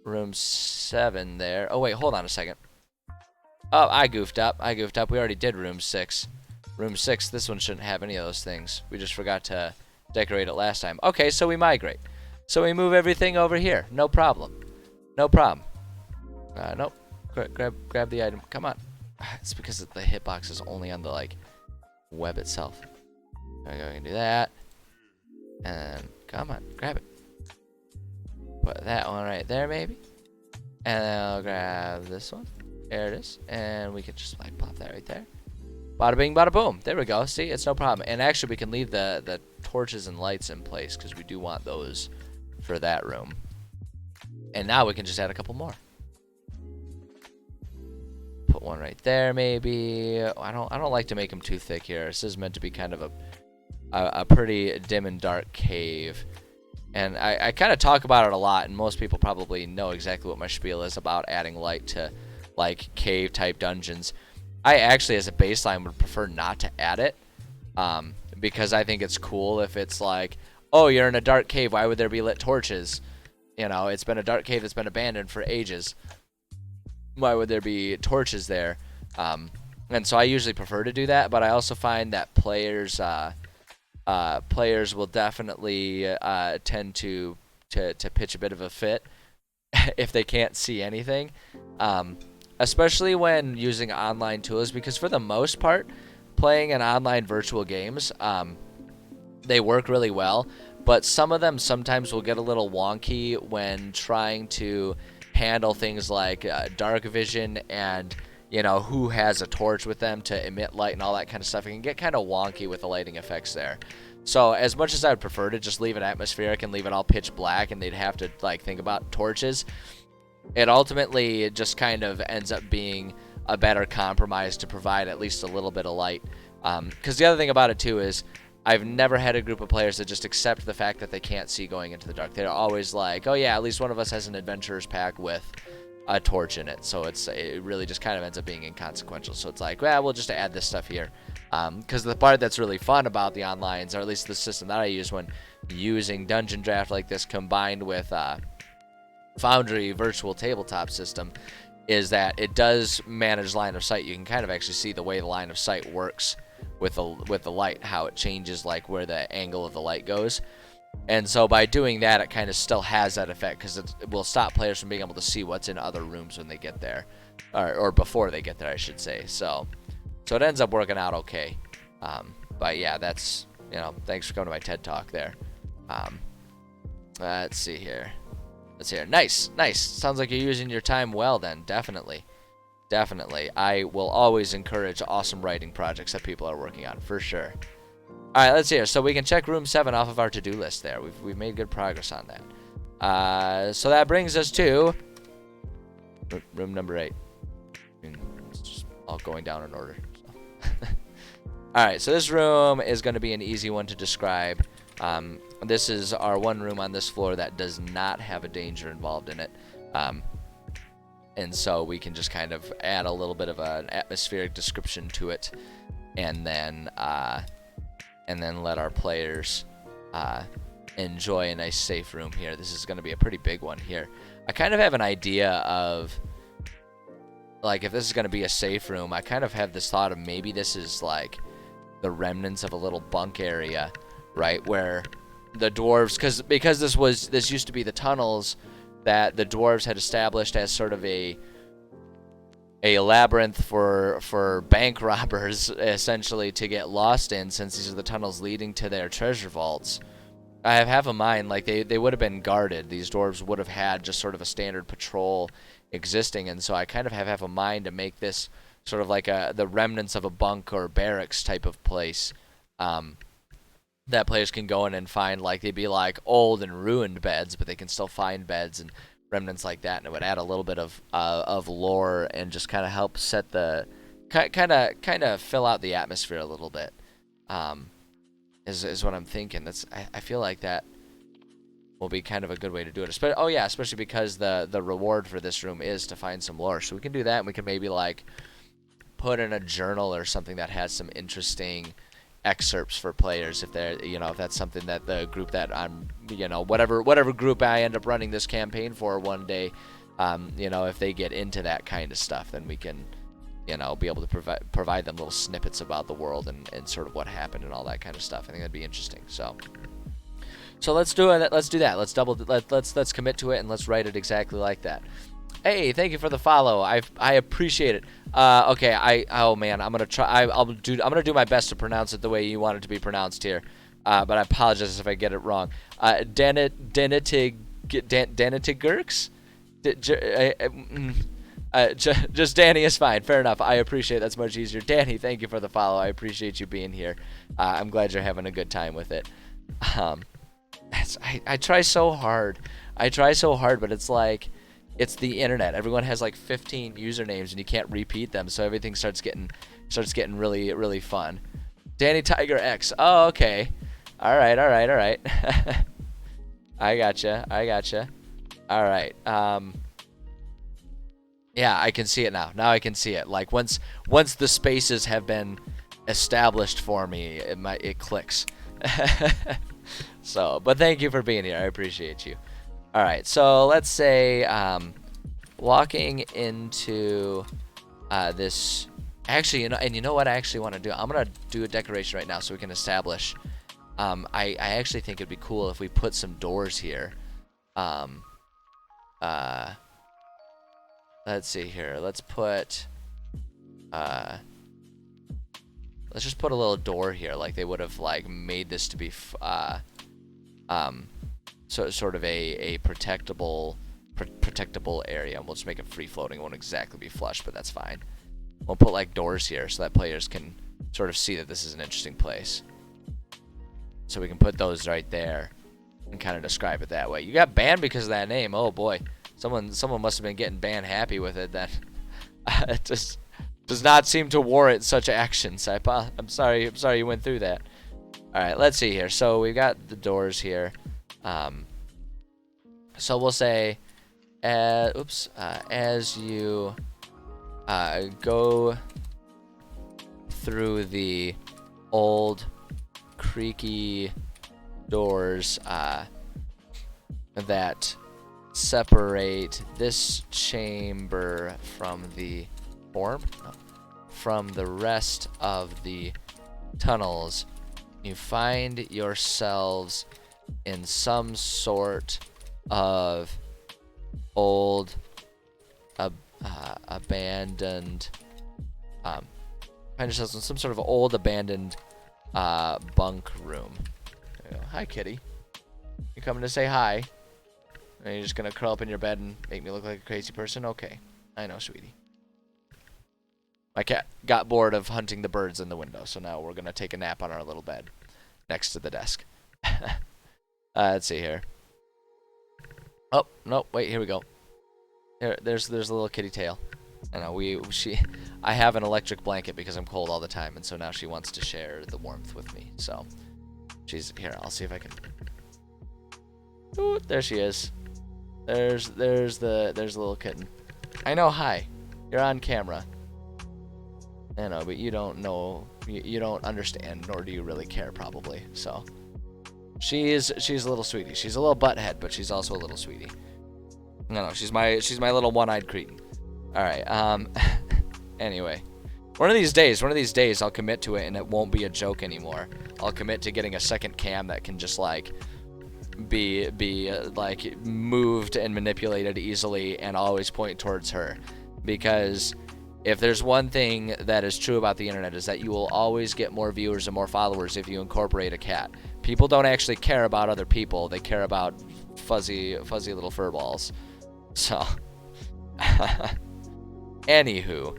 room 7 there. Oh wait, hold on a second. Oh, I goofed up. We already did room 6. Room 6, this one shouldn't have any of those things. We just forgot to decorate it last time. Okay, so we migrate. So we move everything over here. No problem. No problem. Nope. Grab the item. Come on. It's because the hitbox is only on the like web itself. There we go. We can do that. And come on, grab it. Put that one right there, maybe. And then I'll grab this one. There it is. And we can just like pop that right there. Bada bing, bada boom. There we go. See, it's no problem. And actually, we can leave the torches and lights in place because we do want those for that room. And now we can just add a couple more. Put one right there, maybe. I don't like to make them too thick here. This is meant to be kind of a pretty dim and dark cave. And I kind of talk about it a lot, and most people probably know exactly what my spiel is about adding light to like cave type dungeons. I actually, as a baseline, would prefer not to add it, because I think it's cool if it's like, oh, you're in a dark cave, why would there be lit torches? You know, it's been a dark cave that's been abandoned for ages. Why would there be torches there? And so I usually prefer to do that, but I also find that players will definitely tend to pitch a bit of a fit if they can't see anything, especially when using online tools, because for the most part, playing in online virtual games, they work really well, but some of them sometimes will get a little wonky when trying to handle things like dark vision and, you know, who has a torch with them to emit light and all that kind of stuff. It can get kind of wonky with the lighting effects there. So as much as I would prefer to just leave it atmospheric and leave it all pitch black and they'd have to like think about torches, it ultimately just kind of ends up being a better compromise to provide at least a little bit of light. Because the other thing about it too is I've never had a group of players that just accept the fact that they can't see going into the dark. They're always like, oh yeah, at least one of us has an adventurer's pack with a torch in it. So it really just kind of ends up being inconsequential. So it's like, well, we'll just add this stuff here. Because the part that's really fun about the onlines, or at least the system that I use when using Dungeon Draft like this combined with Foundry virtual tabletop system, is that it does manage line of sight. You can kind of actually see the way the line of sight works with the light, how it changes like where the angle of the light goes. And so by doing that, it kind of still has that effect, because it will stop players from being able to see what's in other rooms when they get there, or before they get there, I should say. So it ends up working out okay. But yeah, that's, you know, thanks for coming to my TED Talk there. Let's see here. Nice. Sounds like you're using your time well then. Definitely. I will always encourage awesome writing projects that people are working on, for sure. All right, let's see here. So we can check room 7 off of our to-do list there. We've made good progress on that. So that brings us to room number 8. I mean, it's just all going down in order. So. All right, so this room is going to be an easy one to describe. This is our one room on this floor that does not have a danger involved in it. And so we can just kind of add a little bit of an atmospheric description to it, and then let our players enjoy a nice safe room here. This is going to be a pretty big one here. I kind of have an idea of, like, if this is going to be a safe room, I kind of have this thought of maybe this is like the remnants of a little bunk area, right, where the dwarves, because this used to be the tunnels that the dwarves had established as sort of a a labyrinth for bank robbers essentially to get lost in, since these are the tunnels leading to their treasure vaults. I have a mind like they would have been guarded. These dwarves would have had just sort of a standard patrol existing, and so I kind of have a mind to make this sort of like the remnants of a bunk or barracks type of place. That players can go in and find, like, they'd be like old and ruined beds, but they can still find beds and remnants like that, and it would add a little bit of lore and just kind of help set the kind of fill out the atmosphere a little bit. Is what I'm thinking. I feel like that will be kind of a good way to do it. Especially because the reward for this room is to find some lore, so we can do that, and we can maybe like put in a journal or something that has some interesting excerpts for players if they're, if that's something that the group that I'm, whatever group I end up running this campaign for one day, if they get into that kind of stuff, then we can, be able to provide them little snippets about the world and sort of what happened and all that kind of stuff. I think that'd be interesting. So let's do it. Let's do that. Let's commit to it, and let's write it exactly like that. Hey, thank you for the follow. I appreciate it. Okay, I'm gonna try. I'm gonna do my best to pronounce it the way you want it to be pronounced here. But I apologize if I get it wrong. Danitigurks? Just Danny is fine. Fair enough. I appreciate it. That's much easier. Danny, thank you for the follow. I appreciate you being here. I'm glad you're having a good time with it. I try so hard. But it's like, it's the internet. Everyone has like 15 usernames and you can't repeat them, so everything starts getting really, really fun. Danny Tiger X. Oh, okay. All right. I gotcha. All right. Yeah, I can see it now. Now I can see it. Like once the spaces have been established for me, it clicks. So, but thank you for being here. I appreciate you. All right, so let's say walking into this. Actually, you know what I actually want to do? I'm gonna do a decoration right now so we can establish. I actually think it'd be cool if we put some doors here. Let's see here. Let's just put a little door here, like they would have like made this to be sort of a protectable area, and we'll just make it free floating. It won't exactly be flush, but that's fine. We'll put like doors here so that players can sort of see that this is an interesting place. So we can put those right there and kind of describe it that way. You got banned because of that name. Oh boy, someone must have been getting banned happy with it. Then it just does not seem to warrant such actions. I'm sorry you went through that. All right, let's see here. So we've got the doors here. So we'll say, as you go through the old creaky doors that separate this chamber from the rest of the tunnels, you find yourselves in some sort of old abandoned find yourselves in some sort of old abandoned bunk room. Hi, kitty. You coming to say hi? Are you just gonna curl up in your bed and make me look like a crazy person? Okay, I know, sweetie. My cat got bored of hunting the birds in the window, so now we're gonna take a nap on our little bed next to the desk. Let's see here. Oh no! Wait, here we go. There's a little kitty tail. I know I have an electric blanket because I'm cold all the time, and so now she wants to share the warmth with me. So she's here. I'll see if I can. Ooh, there she is. There's the little kitten. I know. Hi, you're on camera. I know, but you don't know. You don't understand, nor do you really care, probably. So she's a little sweetie. She's a little butthead, but she's also a little sweetie. No, she's my little one-eyed cretin. All right. Anyway, one of these days, I'll commit to it, and it won't be a joke anymore. I'll commit to getting a second cam that can just like be like moved and manipulated easily, and always point towards her, because if there's one thing that is true about the internet, is that you will always get more viewers and more followers if you incorporate a cat. People don't actually care about other people. They care about fuzzy little fur balls. So, anywho,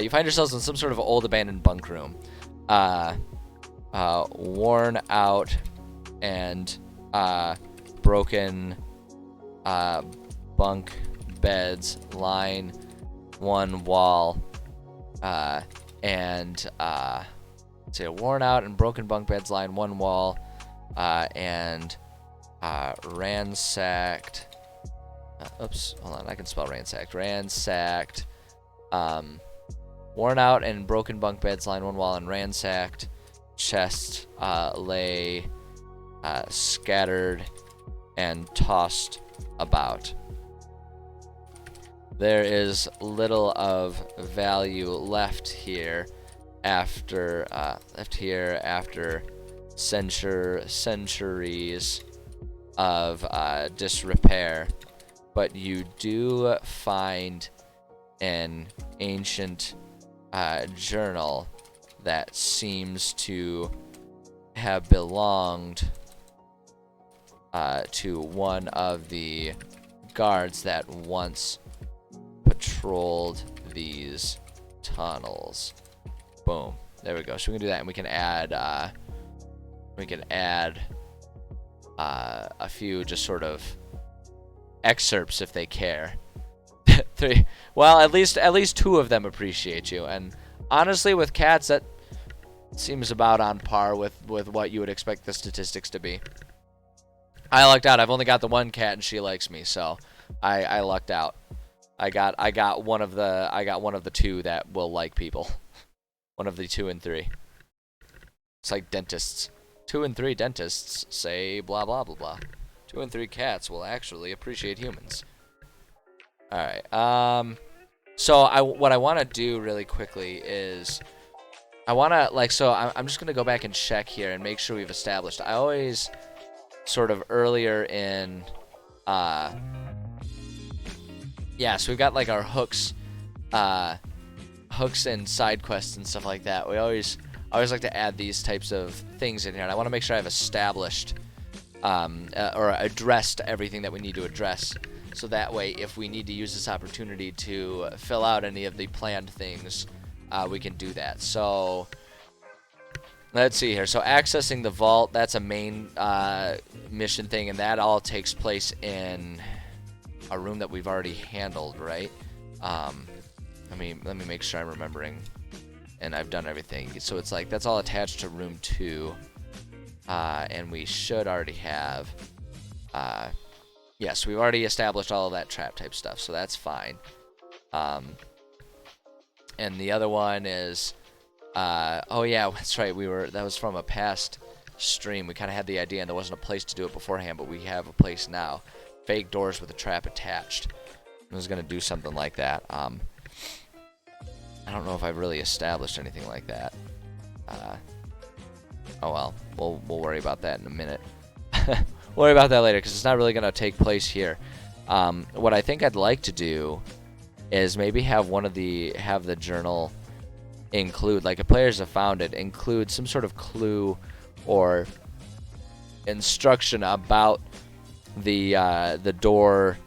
you find yourselves in some sort of old abandoned bunk room. Worn out and broken bunk beds line one wall, and worn out and broken bunk beds line one wall, and ransacked. Oops, hold on, I can spell ransacked. Ransacked. Worn out and broken bunk beds line one wall, and ransacked chests lay scattered and tossed about. There is little of value left here after centuries of disrepair, but you do find an ancient journal that seems to have belonged to one of the guards that once patrolled these tunnels. Boom. There we go. So we can do that, and we can add a few just sort of excerpts if they care. Three. Well, at least two of them appreciate you, and honestly, with cats, that seems about on par with what you would expect the statistics to be. I lucked out. I've only got the one cat, and she likes me, so I lucked out. I got one of the two that will like people. One of the 2 and 3. It's like dentists. 2 and 3 dentists say blah blah blah blah. 2 and 3 cats will actually appreciate humans. All right. So what I want to do really quickly is I want to I'm just gonna go back and check here and make sure we've established. I always sort of earlier in yeah, so we've got like our hooks and side quests and stuff like that. I always like to add these types of things in here, and I want to make sure I've established or addressed everything that we need to address, so that way if we need to use this opportunity to fill out any of the planned things, we can do that. So let's see here. So accessing the vault, that's a main mission thing, and that all takes place in a room that we've already handled, right? Let me make sure I'm remembering, and I've done everything. So it's like that's all attached to room 2, and we should already have. Yes, we've already established all of that trap type stuff, so that's fine. And the other one is, oh yeah, that's right. That was from a past stream. We kind of had the idea, and there wasn't a place to do it beforehand, but we have a place now. Fake doors with a trap attached. I was gonna do something like that. I don't know if I've really established anything like that. Oh well, we'll worry about that in a minute. We'll worry about that later, because it's not really gonna take place here. What I think I'd like to do is maybe have the journal include, like, if players have found it, include some sort of clue or instruction about the door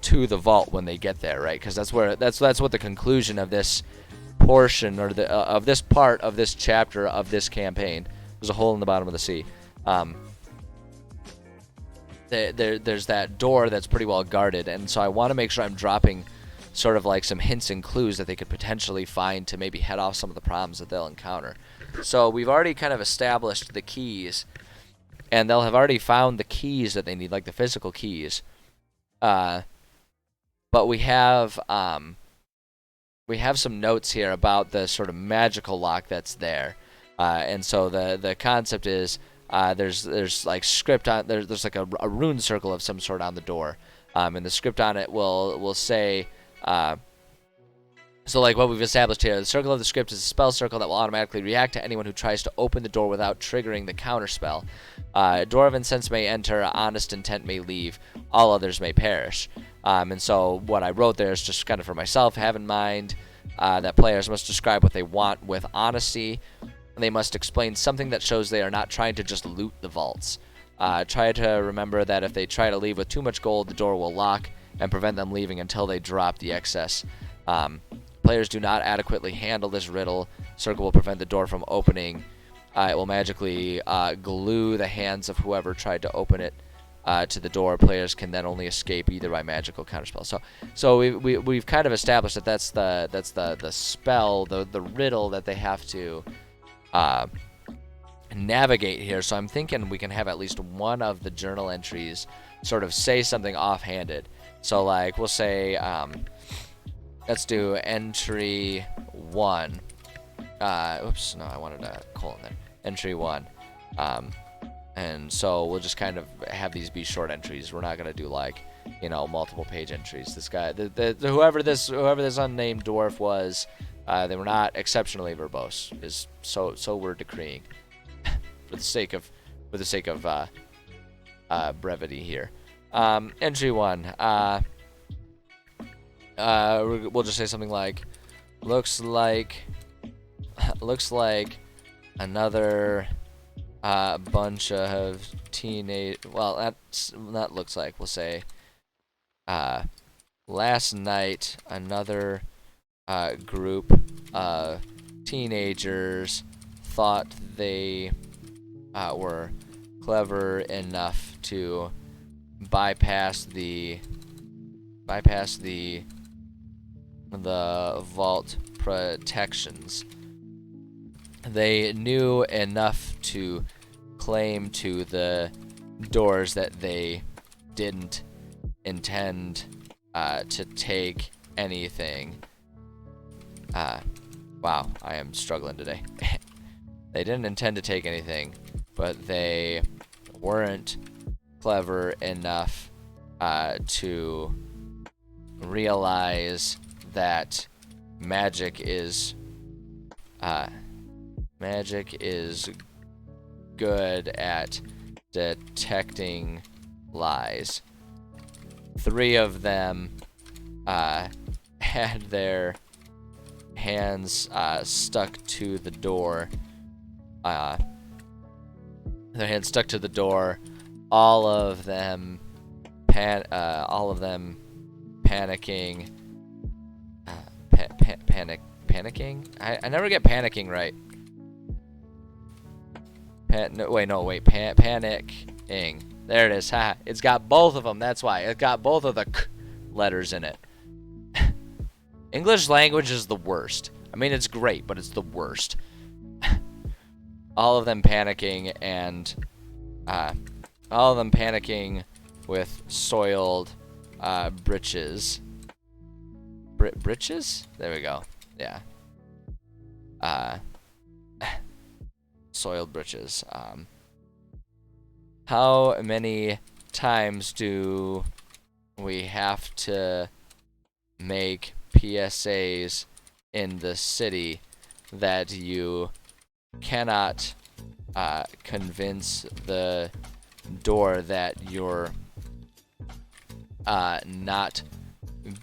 to the vault when they get there, right? Because that's what the conclusion of this portion, or of this part of this chapter of this campaign. There's a hole in the bottom of the sea. There's that door that's pretty well guarded, and so I want to make sure I'm dropping sort of like some hints and clues that they could potentially find to maybe head off some of the problems that they'll encounter. So we've already kind of established the keys, and they'll have already found the keys that they need, like the physical keys. But we have some notes here about the sort of magical lock that's there. And so the concept is there's like script on there's like a rune circle of some sort on the door. And the script on it will say, so like what we've established here, the circle of the script is a spell circle that will automatically react to anyone who tries to open the door without triggering the counterspell. Door of incense may enter, honest intent may leave, all others may perish. And so what I wrote there is just kind of for myself, have in mind that players must describe what they want with honesty. They must explain something that shows they are not trying to just loot the vaults. Try to remember that if they try to leave with too much gold, the door will lock and prevent them leaving until they drop the excess. Players do not adequately handle this riddle. Circle will prevent the door from opening. It will magically glue the hands of whoever tried to open it to the door. Players can then only escape either by magical counterspell. So we've kind of established that that's the spell, the riddle that they have to navigate here. So I'm thinking we can have at least one of the journal entries sort of say something offhanded. So like we'll say, let's do entry 1. Oops, no, I wanted a colon there. Entry 1. And so we'll just kind of have these be short entries. We're not gonna do like, multiple page entries. This guy, whoever this unnamed dwarf was, they were not exceptionally verbose. So we're decreeing, for the sake of brevity here. Entry 1. We'll just say something like, looks like another bunch of teenage. Well, that looks like. We'll say, last night another group of teenagers thought they were clever enough to bypass the vault protections. They knew enough to claim to the doors that they didn't intend to take anything. Wow, I am struggling today. They didn't intend to take anything, but they weren't clever enough to realize that magic is good at detecting lies. 3 of them had their hands stuck to the door. Their hands stuck to the door. All of them panicking. Panicking? I never get panicking right. Panicking. There it is. Ha! It's got both of them. That's why. It got both of the k letters in it. English language is the worst. I mean, it's great, but it's the worst. All of them panicking and all of them panicking with soiled breeches. Breeches? There we go. Yeah. Soiled breeches. How many times do we have to make PSAs in the city that you cannot convince the door that you're not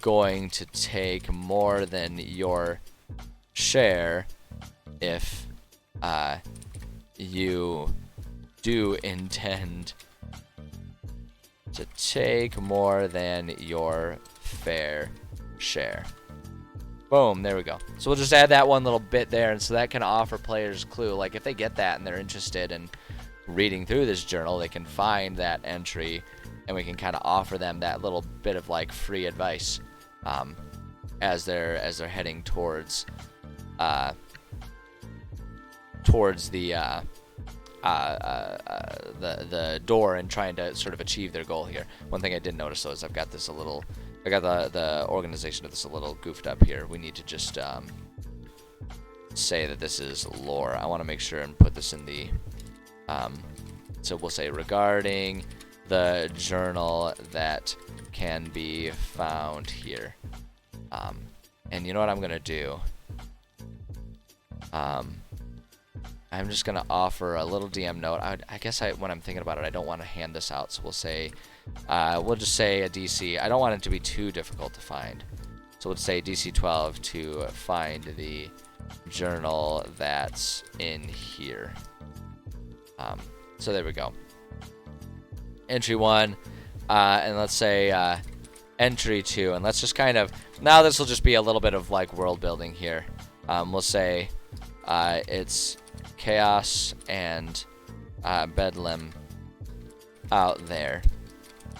going to take more than your share if you do intend to take more than your fair share. Boom, there we go. So we'll just add that one little bit there, and so that can offer players a clue. Like if they get that and they're interested in reading through this journal, they can find that entry, and we can kind of offer them that little bit of like free advice as they're heading towards the door and trying to sort of achieve their goal here. One thing I did notice though is I got the organization of this a little goofed up here. We need to just say that this is lore. I want to make sure and put this in the so we'll say regarding the journal that can be found here. And you know what I'm gonna do? I I'm just gonna offer a little DM note. I guess when I'm thinking about it, I don't want to hand this out, so we'll say, we'll just say a DC. I don't want it to be too difficult to find, so we'll say DC 12 to find the journal that's in here. So there we go. Entry 1, and let's say entry 2, and let's just kind of, now this will just be a little bit of like world building here. We'll say it's chaos and bedlam out there.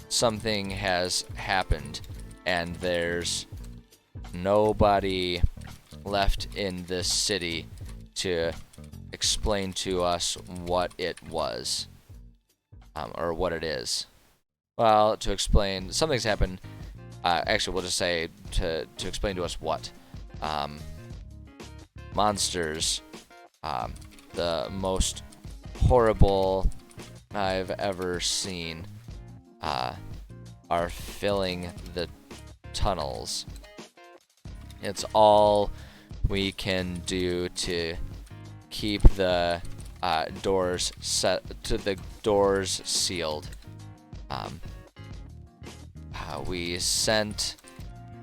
Something has happened and there's nobody left in this city to explain to us what it was, or what it is. Well, to explain, something's happened. Actually, we'll just say to explain to us what. Monsters, the most horrible I've ever seen, are filling the tunnels. It's all we can do to keep the doors sealed. We sent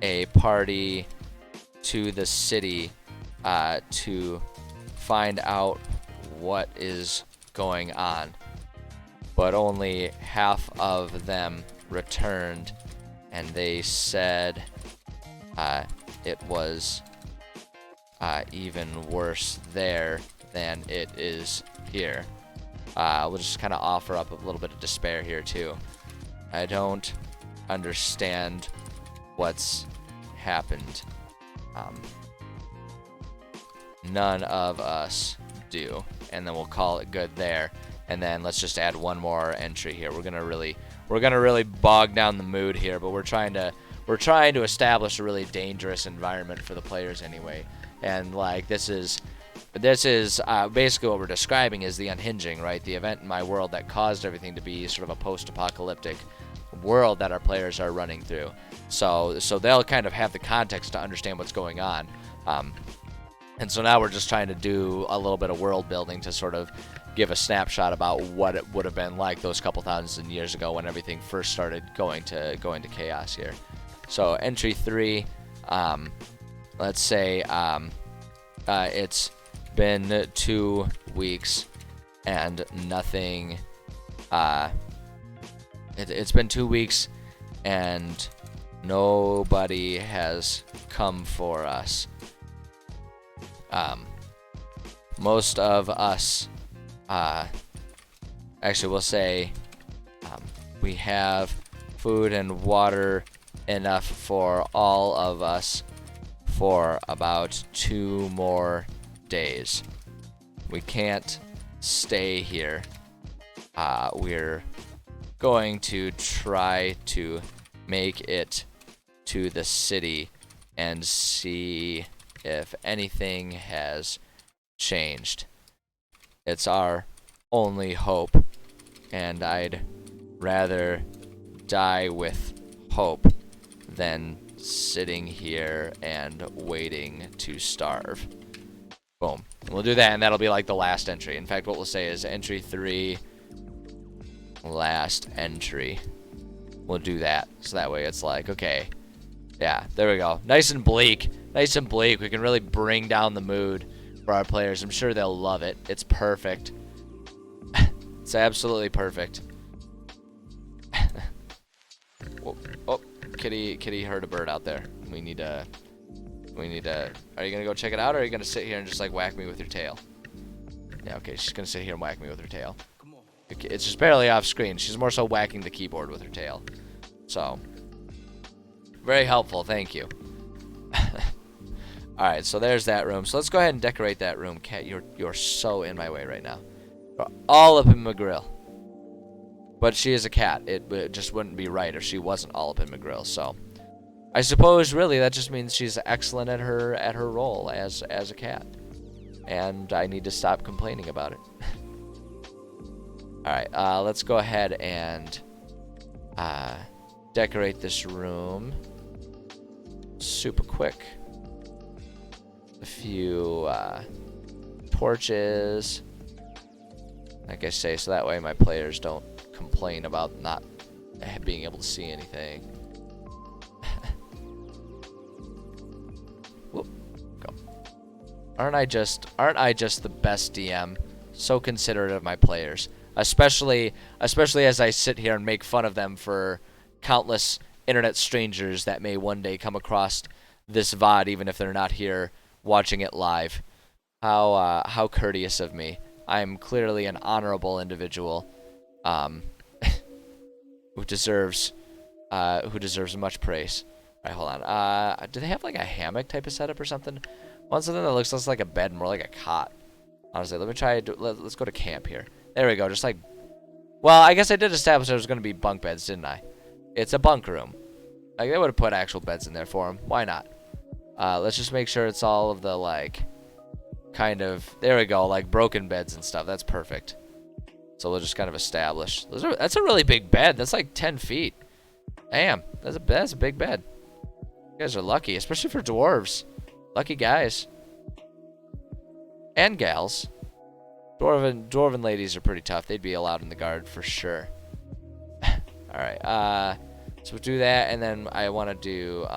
a party to the city to find out what is going on, but only half of them returned, and they said it was even worse there than it is here. We'll just kind of offer up a little bit of despair here too. I don't understand what's happened. None of us do, and then we'll call it good there. And then let's just add one more entry here. We're gonna really bog down the mood here, but we're trying to establish a really dangerous environment for the players anyway. And like this is basically what we're describing is the unhinging, right? The event in my world that caused everything to be sort of a post-apocalyptic world that our players are running through. So they'll kind of have the context to understand what's going on. And so now we're just trying to do a little bit of world building to sort of give a snapshot about what it would have been like those couple thousand years ago when everything first started going to chaos here. So entry 3, let's say it's been 2 weeks and nothing. It's been 2 weeks and nobody has come for us. Most of us, actually we'll say we have food and water enough for all of us for about 2 more days. We can't stay here. We're going to try to make it to the city and see if anything has changed. It's our only hope, and I'd rather die with hope than sitting here and waiting to starve. Boom. We'll do that, and that'll be like the last entry. In fact, what we'll say is entry 3, last entry. We'll do that, so that way it's like, okay, yeah, there we go. Nice and bleak. Nice and bleak. We can really bring down the mood for our players. I'm sure they'll love it. It's perfect. It's absolutely perfect. Oh, kitty heard a bird out there. We need to, are you gonna go check it out, or are you gonna sit here and just like whack me with your tail? Yeah, okay, she's gonna sit here and whack me with her tail. It's just barely off screen. She's more so whacking the keyboard with her tail. So, very helpful, thank you. Alright, so there's that room. So let's go ahead and decorate that room. Cat, you're so in my way right now. You're all up in my grill. But she is a cat. It just wouldn't be right if she wasn't all up in my grill. So I suppose really that just means she's excellent at her role as a cat. And I need to stop complaining about it. Alright, let's go ahead and decorate this room super quick. A few torches, Like I say, so that way my players don't complain about not being able to see anything. Whoop, go. Aren't I just the best DM? So considerate of my players, especially as I sit here and make fun of them for countless internet strangers that may one day come across this VOD, even if they're not here watching it live. How courteous of me. I am clearly an honorable individual, who deserves much praise. All right, hold on. Do they have like a hammock type of setup or something? Want something that looks less like a bed, more like a cot. Honestly, let me try. Let's go to camp here. There we go. Just like, well, I guess I did establish there was going to be bunk beds, didn't I? It's a bunk room. Like they would have put actual beds in there for them. Why not? Let's just make sure it's all of the like, kind of. There we go. Like broken beds and stuff. That's perfect. So we'll just kind of establish. That's a really big bed. That's like 10 feet. Damn, that's a big bed. You guys are lucky, especially for dwarves. Lucky guys. And gals. Dwarven ladies are pretty tough. They'd be allowed in the guard for sure. Alright, so we'll do that, and then I want to do,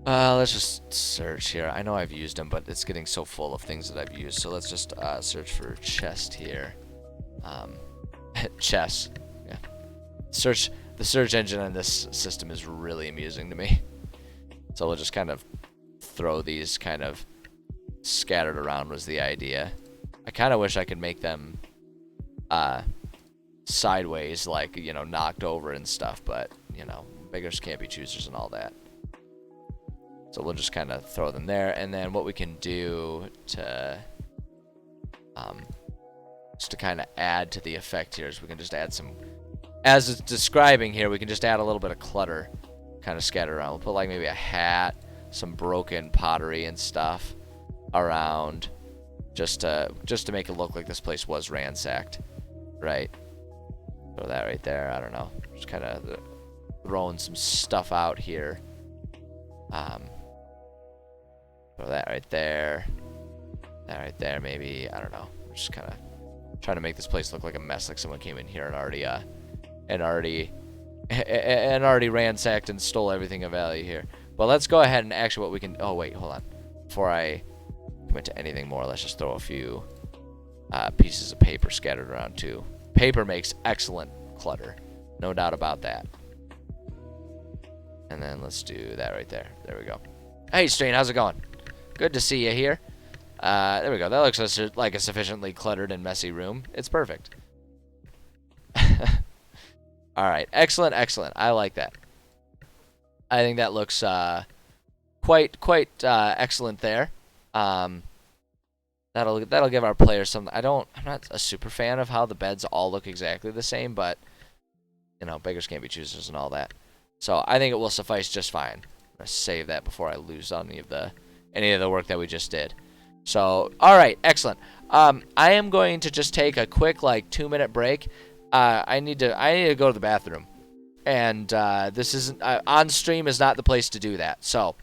let's just search here. I know I've used them, but it's getting so full of things that I've used, so let's just, search for chest here. Chess. Yeah. The search engine on this system is really amusing to me. So we'll just kind of throw these kind of scattered around was the idea. I kind of wish I could make them sideways, like, you know, knocked over and stuff, but, you know, beggars can't be choosers and all that. So we'll just kind of throw them there, and then what we can do to just to kind of add to the effect here is we can just add some, as it's describing here, we can just add a little bit of clutter kind of scattered around. We'll put like maybe a hat, some broken pottery and stuff around, just to make it look like this place was ransacked, right? Throw that right there. I don't know, just kind of throwing some stuff out here. Throw that right there. That right there, maybe. I don't know. We're just kind of trying to make this place look like a mess, like someone came in here and already ransacked and stole everything of value here. But let's go ahead and actually what we can. Oh wait, hold on. Before I commit to anything more, let's just throw a few pieces of paper scattered around too. Paper makes excellent clutter, no doubt about that. And then let's do that right there. There we go. Hey, Strain, how's it going? Good to see you here. There we go. That looks like a sufficiently cluttered and messy room. It's perfect. All right. Excellent, excellent. I like that. I think that looks quite excellent there. That'll give our players something. I'm not a super fan of how the beds all look exactly the same, but you know, beggars can't be choosers and all that. So I think it will suffice just fine. I'm gonna save that before I lose on any of the work that we just did. So, all right, excellent. I am going to just take a quick like 2-minute break. I need to go to the bathroom, and this isn't on stream is not the place to do that. So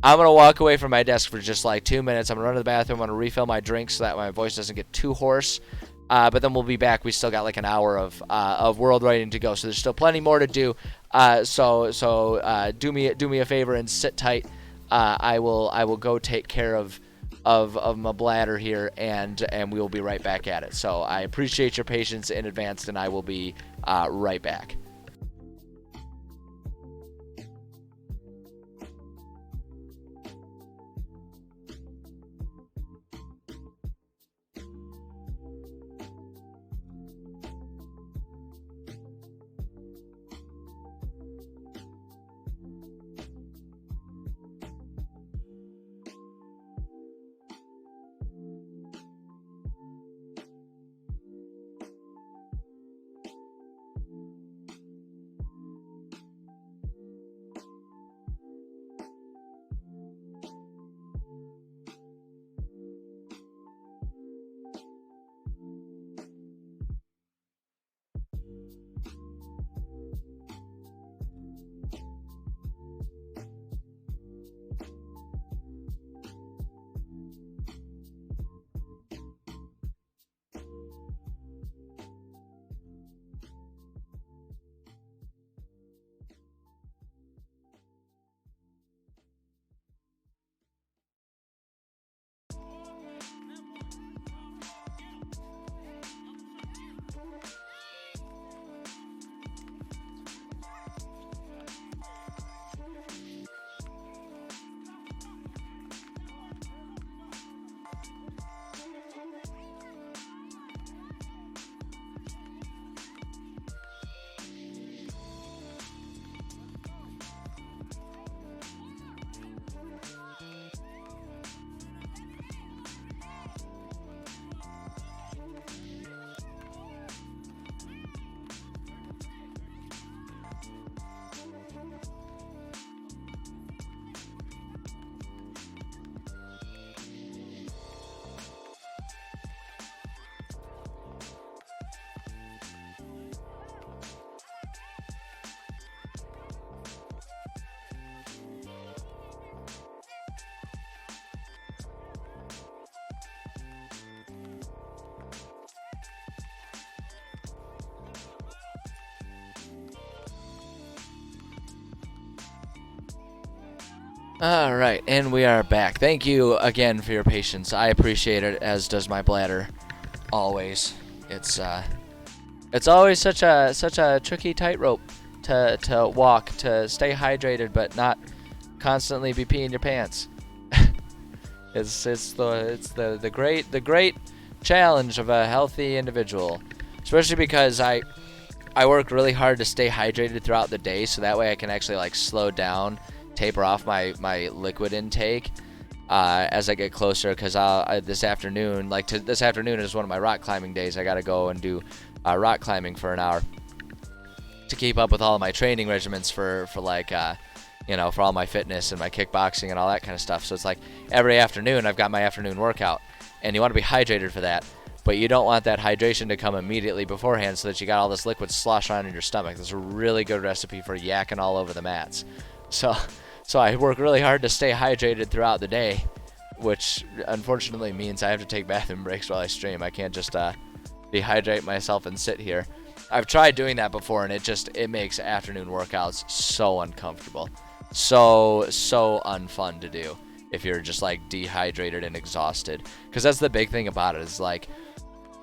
I'm gonna walk away from my desk for just like 2 minutes. I'm gonna run to the bathroom. I'm gonna refill my drink so that my voice doesn't get too hoarse. But then we'll be back. We still got like an hour of world writing to go, so there's still plenty more to do. So do me a favor and sit tight. I will go take care of my bladder here, and we will be right back at it. So I appreciate your patience in advance, and I will be right back. All right, and we are back. Thank you again for your patience. I appreciate it, as does my bladder. Always. It's always such a tricky tightrope to walk, to stay hydrated, but not constantly be peeing your pants. it's the great challenge of a healthy individual, especially because I work really hard to stay hydrated throughout the day, so that way I can actually like slow down, taper off my liquid intake as I get closer. Because this afternoon, this afternoon is one of my rock climbing days. I gotta go and do rock climbing for an hour to keep up with all of my training regimens for for all my fitness and my kickboxing and all that kind of stuff. So it's like every afternoon I've got my afternoon workout, and you want to be hydrated for that. But you don't want that hydration to come immediately beforehand so that you got all this liquid slosh around in your stomach. That's a really good recipe for yakking all over the mats. So I work really hard to stay hydrated throughout the day, which unfortunately means I have to take bathroom breaks while I stream. I can't just dehydrate myself and sit here. I've tried doing that before, and it makes afternoon workouts so uncomfortable. So unfun to do if you're just like dehydrated and exhausted. Because that's the big thing about it, is like,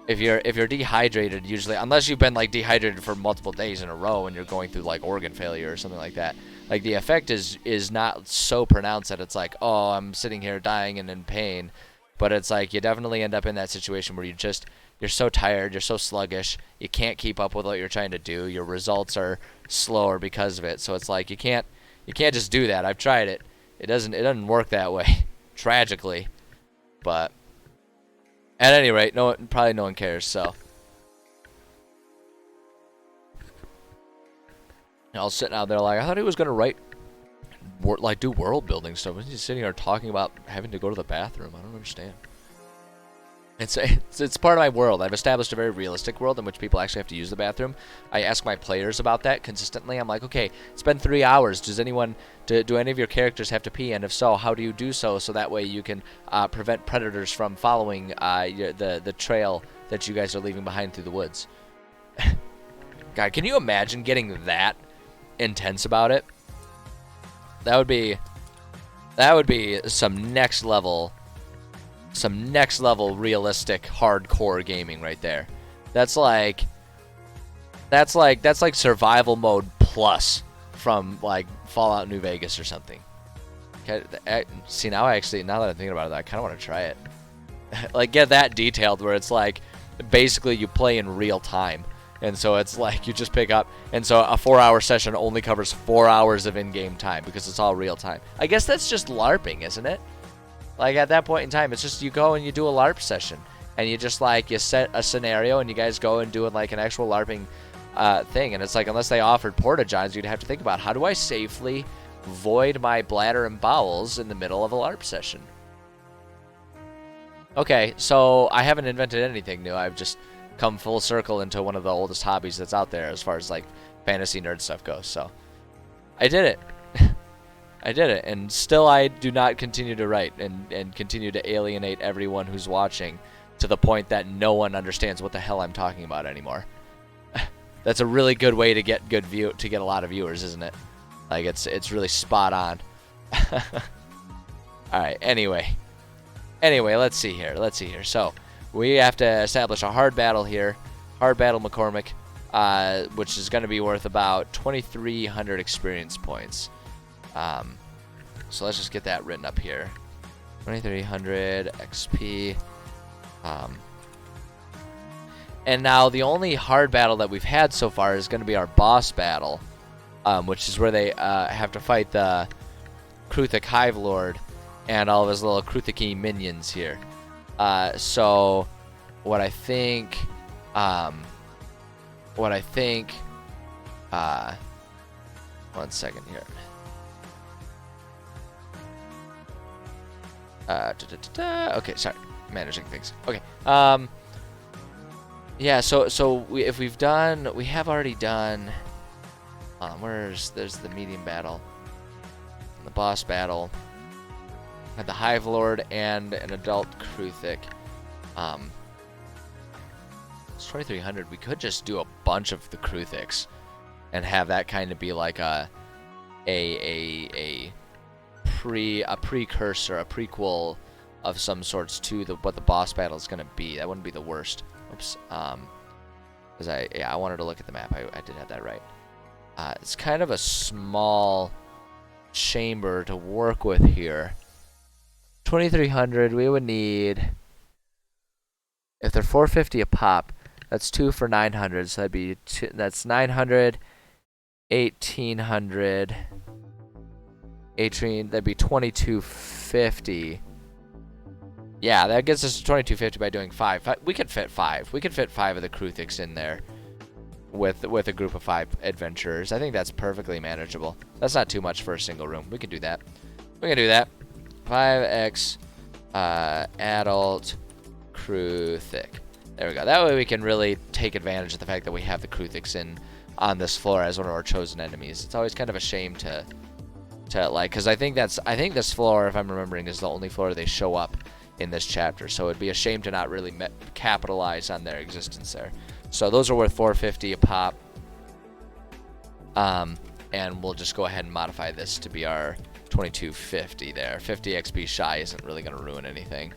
if you're dehydrated, usually, unless you've been like dehydrated for multiple days in a row and you're going through like organ failure or something like that, like the effect is not so pronounced that it's like, oh, I'm sitting here dying and in pain. But it's like you definitely end up in that situation where you're so tired, you're so sluggish, you can't keep up with what you're trying to do. Your results are slower because of it. So it's like you can't just do that. I've tried it. It doesn't work that way, tragically. But at any rate, probably no one cares. So I was sitting out there like, I thought he was gonna do world building stuff. He's sitting here talking about having to go to the bathroom. I don't understand. It's part of my world. I've established a very realistic world in which people actually have to use the bathroom. I ask my players about that consistently. I'm like, okay, it's been 3 hours. Do any of your characters have to pee? And if so, how do you do so that way you can prevent predators from following the trail that you guys are leaving behind through the woods? God, can you imagine getting that intense about it? That would be some next level realistic hardcore gaming right there. That's like survival mode plus from like Fallout New Vegas or something. See, now that I'm thinking about it, I kind of want to try it. Like, get that detailed where it's like basically you play in real time. And so it's like you just pick up, and so a 4-hour session only covers 4 hours of in-game time because it's all real time. I guess that's just LARPing, isn't it? Like, at that point in time, it's just you go and you do a LARP session, and you just like you set a scenario and you guys go and do like an actual LARPing thing. And it's like, unless they offered porta-johns, you'd have to think about, how do I safely void my bladder and bowels in the middle of a LARP session? Okay, so I haven't invented anything new. I've just come full circle into one of the oldest hobbies that's out there as far as like fantasy nerd stuff goes. So I did it. I did it, and still I do not continue to write and continue to alienate everyone who's watching to the point that no one understands what the hell I'm talking about anymore. That's a really good way to get a lot of viewers, isn't it? Like, it's really spot on. All right. Anyway, let's see here. So we have to establish a hard battle here. Hard battle McCormick, which is going to be worth about 2,300 experience points. So let's just get that written up here. 2,300 XP. And now the only hard battle that we've had so far is going to be our boss battle, which is where they have to fight the Kruthik Hive Lord and all of his little Kruthiki minions here. So what I think, one second here. Okay, sorry, managing things. Okay. Yeah. So we have already done. There's the medium battle, the boss battle, had the Hive Lord and an adult Kruthik. It's 2,300. We could just do a bunch of the Kruthiks and have that kind of be like a a precursor, a prequel of some sorts to what the boss battle is gonna be. That wouldn't be the worst. Oops. Cause I wanted to look at the map. I did have that right. It's kind of a small chamber to work with here. 2,300. We would need, if they're 450 a pop, that's 2 for 900. So that'd be that's 900, 1,800. 18. That'd be 2,250. Yeah, that gets us to 2,250 by doing 5. We could fit 5. We could fit 5 of the Kruthix in there with a group of 5 adventurers. I think that's perfectly manageable. That's not too much for a single room. We can do that. We can do that. 5x adult Kruthix. There we go. That way we can really take advantage of the fact that we have the Kruthix in on this floor as one of our chosen enemies. It's always kind of a shame to like, because I think this floor, if I'm remembering, is the only floor they show up in this chapter. So it'd be a shame to not really capitalize on their existence there. So those are worth 450 a pop. And we'll just go ahead and modify this to be our 2,250 there. 50 XP shy isn't really going to ruin anything,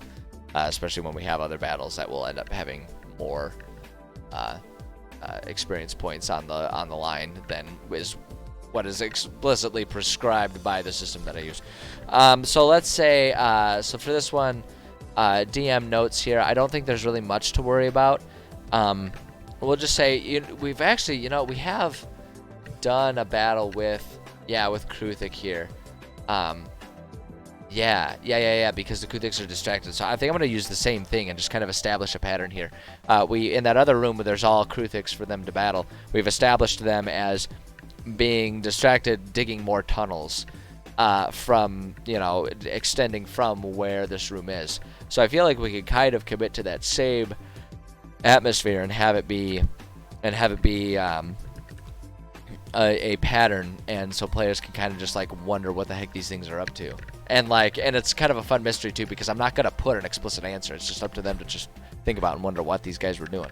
especially when we have other battles that will end up having more experience points on the line than is what is explicitly prescribed by the system that I use. So let's say, so for this one, DM notes here, I don't think there's really much to worry about. We'll just say, we've actually, we have done a battle with Kruthix here. Yeah, because the Kruthix are distracted. So I think I'm going to use the same thing and just kind of establish a pattern here. In that other room where there's all Kruthix for them to battle, we've established them as being distracted, digging more tunnels from, extending from where this room is. So I feel like we could kind of commit to that same atmosphere and have it be a pattern, and so players can kind of just like wonder what the heck these things are up to, and it's kind of a fun mystery too, because I'm not gonna put an explicit answer. It's just up to them to just think about and wonder what these guys were doing.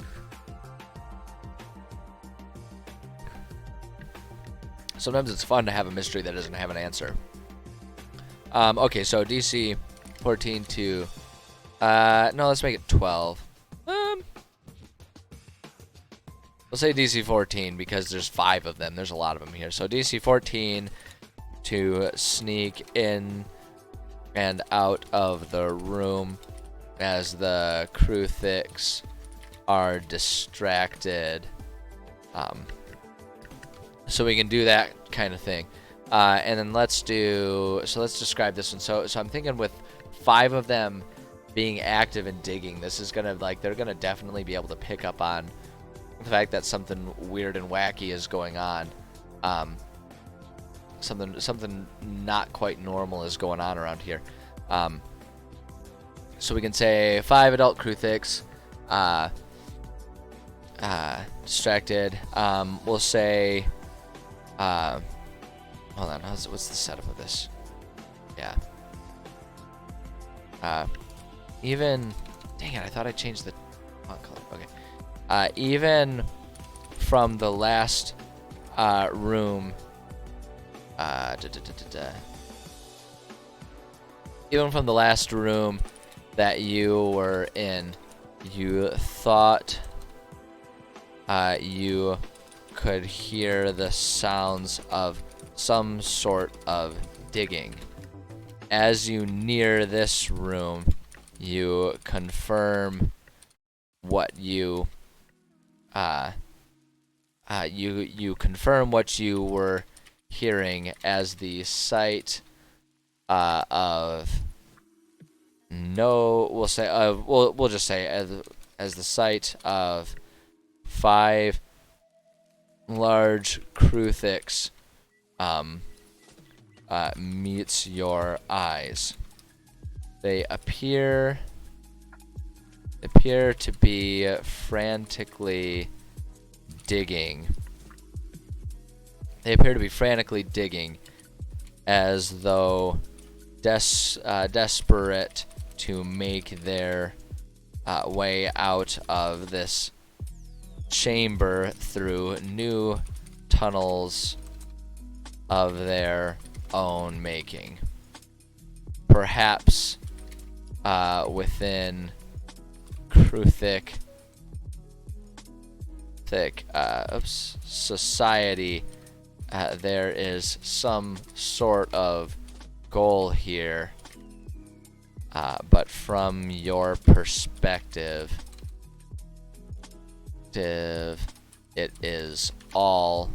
Sometimes it's fun to have a mystery that doesn't have an answer. Okay, so DC 14 to no, let's make it 12. We'll say DC 14 because there's 5 of them. There's a lot of them here. So DC 14 to sneak in and out of the room as the Kruthix are distracted. So we can do that kind of thing. And then let's describe this one. So I'm thinking with 5 of them being active and digging, this is gonna, they're gonna definitely be able to pick up on the fact that something weird and wacky is going on. Something not quite normal is going on around here. So we can say 5 adult Kruthix distracted. We'll say hold on, what's the setup of this? Yeah. Even, dang it, I thought I changed the font color. Okay. Even from the last room, even from the last room that you were in, you thought you could hear the sounds of some sort of digging. As you near this room, you confirm what you confirm what you were hearing as the sight of no, we'll say we'll just say as the sight of 5 large Kruthix meets your eyes. They appear to be frantically digging. They appear to be frantically digging, as though desperate to make their way out of this chamber through new tunnels of their own making. perhaps within Kruthic society, there is some sort of goal here, but from your perspective, it is all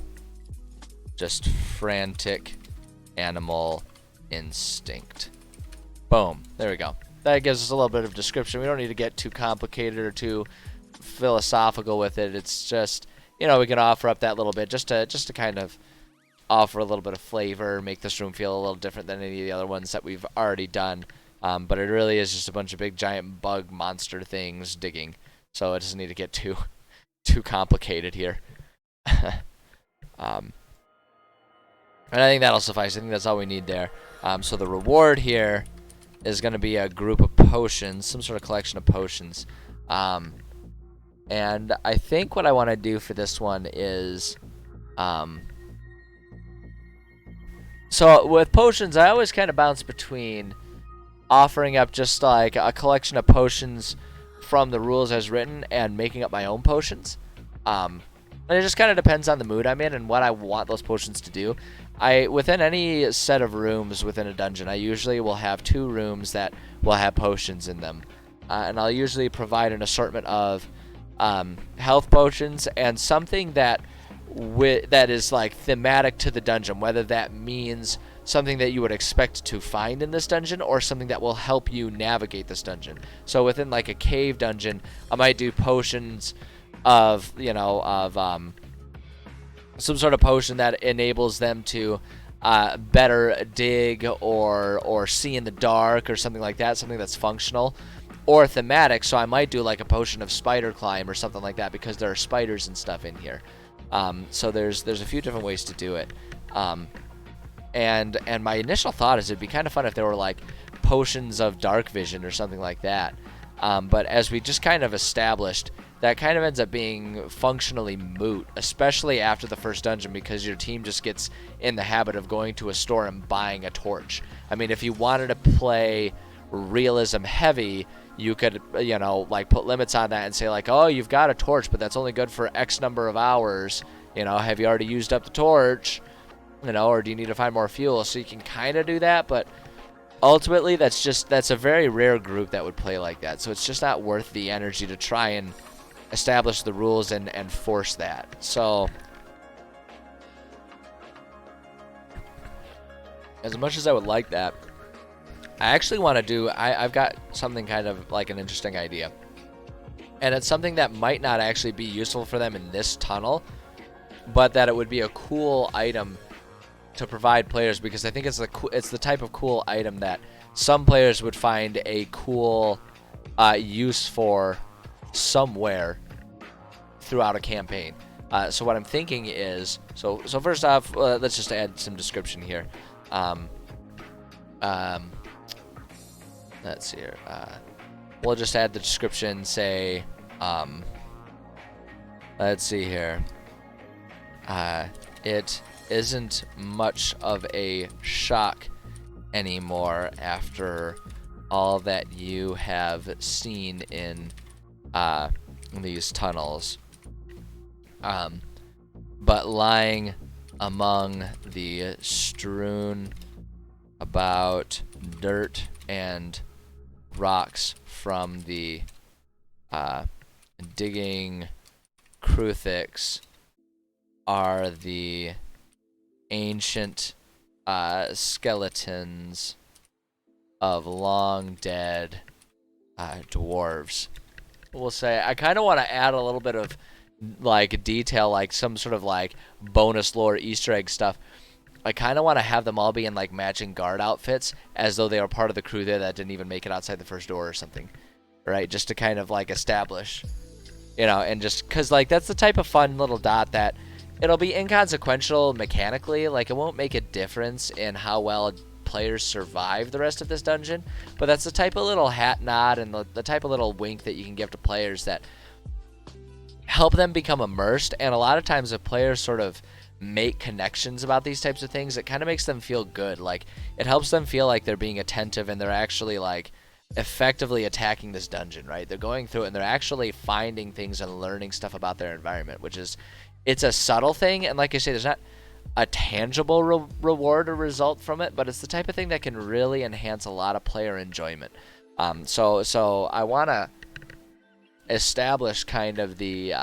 just frantic animal instinct. Boom. There we go. That gives us a little bit of description. We don't need to get too complicated or too philosophical with it. It's just, we can offer up that little bit just to kind of offer a little bit of flavor, make this room feel a little different than any of the other ones that we've already done. But it really is just a bunch of big giant bug monster things digging. So it doesn't need to get too complicated here. And I think that'll suffice. I think that's all we need there. So the reward here is going to be a group of potions, some sort of collection of potions. And I think what I want to do for this one is... so with potions, I always kind of bounce between offering up just like a collection of potions from the rules as written and making up my own potions. And it just kind of depends on the mood I'm in and what I want those potions to do. Within any set of rooms within a dungeon, I usually will have 2 rooms that will have potions in them. And I'll usually provide an assortment of health potions and something that is like thematic to the dungeon, whether that means something that you would expect to find in this dungeon or something that will help you navigate this dungeon. So within like a cave dungeon, I might do potions of some sort of potion that enables them to better dig or see in the dark or something like that, something that's functional or thematic. So I might do like a potion of spider climb or something like that because there are spiders and stuff in here. So there's a few different ways to do it. And my initial thought is it'd be kind of fun if there were like potions of dark vision or something like that. But as we just kind of established, that kind of ends up being functionally moot, especially after the first dungeon, because your team just gets in the habit of going to a store and buying a torch. I mean, if you wanted to play realism heavy, you could, like put limits on that and say like, oh, you've got a torch, but that's only good for X number of hours. Have you already used up the torch? Or do you need to find more fuel? So you can kind of do that, but ultimately that's a very rare group that would play like that. So it's just not worth the energy to try and establish the rules and force that. So as much as I would like that, I actually want to do, I've got something kind of like an interesting idea. And it's something that might not actually be useful for them in this tunnel, but that it would be a cool item to provide players, because I think it's the type of cool item that some players would find a cool use for somewhere throughout a campaign. So what I'm thinking is, so first off, let's just add some description here. Let's see here. We'll just add the description, say, let's see here. It isn't much of a shock anymore after all that you have seen in these tunnels. But lying among the strewn about dirt and rocks from the digging Kruthics are the ancient skeletons of long dead dwarves. We'll say I kind of want to add a little bit of like detail, like some sort of like bonus lore Easter egg stuff. I kind of want to have them all be in like matching guard outfits, as though they were part of the crew there that didn't even make it outside the first door or something, right? Just to kind of like establish, and just because like that's the type of fun little dot that it'll be inconsequential mechanically, like it won't make a difference in how well players survive the rest of this dungeon, but that's the type of little hat nod and the type of little wink that you can give to players that help them become immersed. And a lot of times if players sort of make connections about these types of things, it kind of makes them feel good. Like, it helps them feel like they're being attentive and they're actually like effectively attacking this dungeon, right? They're going through it and they're actually finding things and learning stuff about their environment, which is, it's a subtle thing, and like I say, there's not a tangible reward or result from it, but it's the type of thing that can really enhance a lot of player enjoyment. So I want to establish kind of the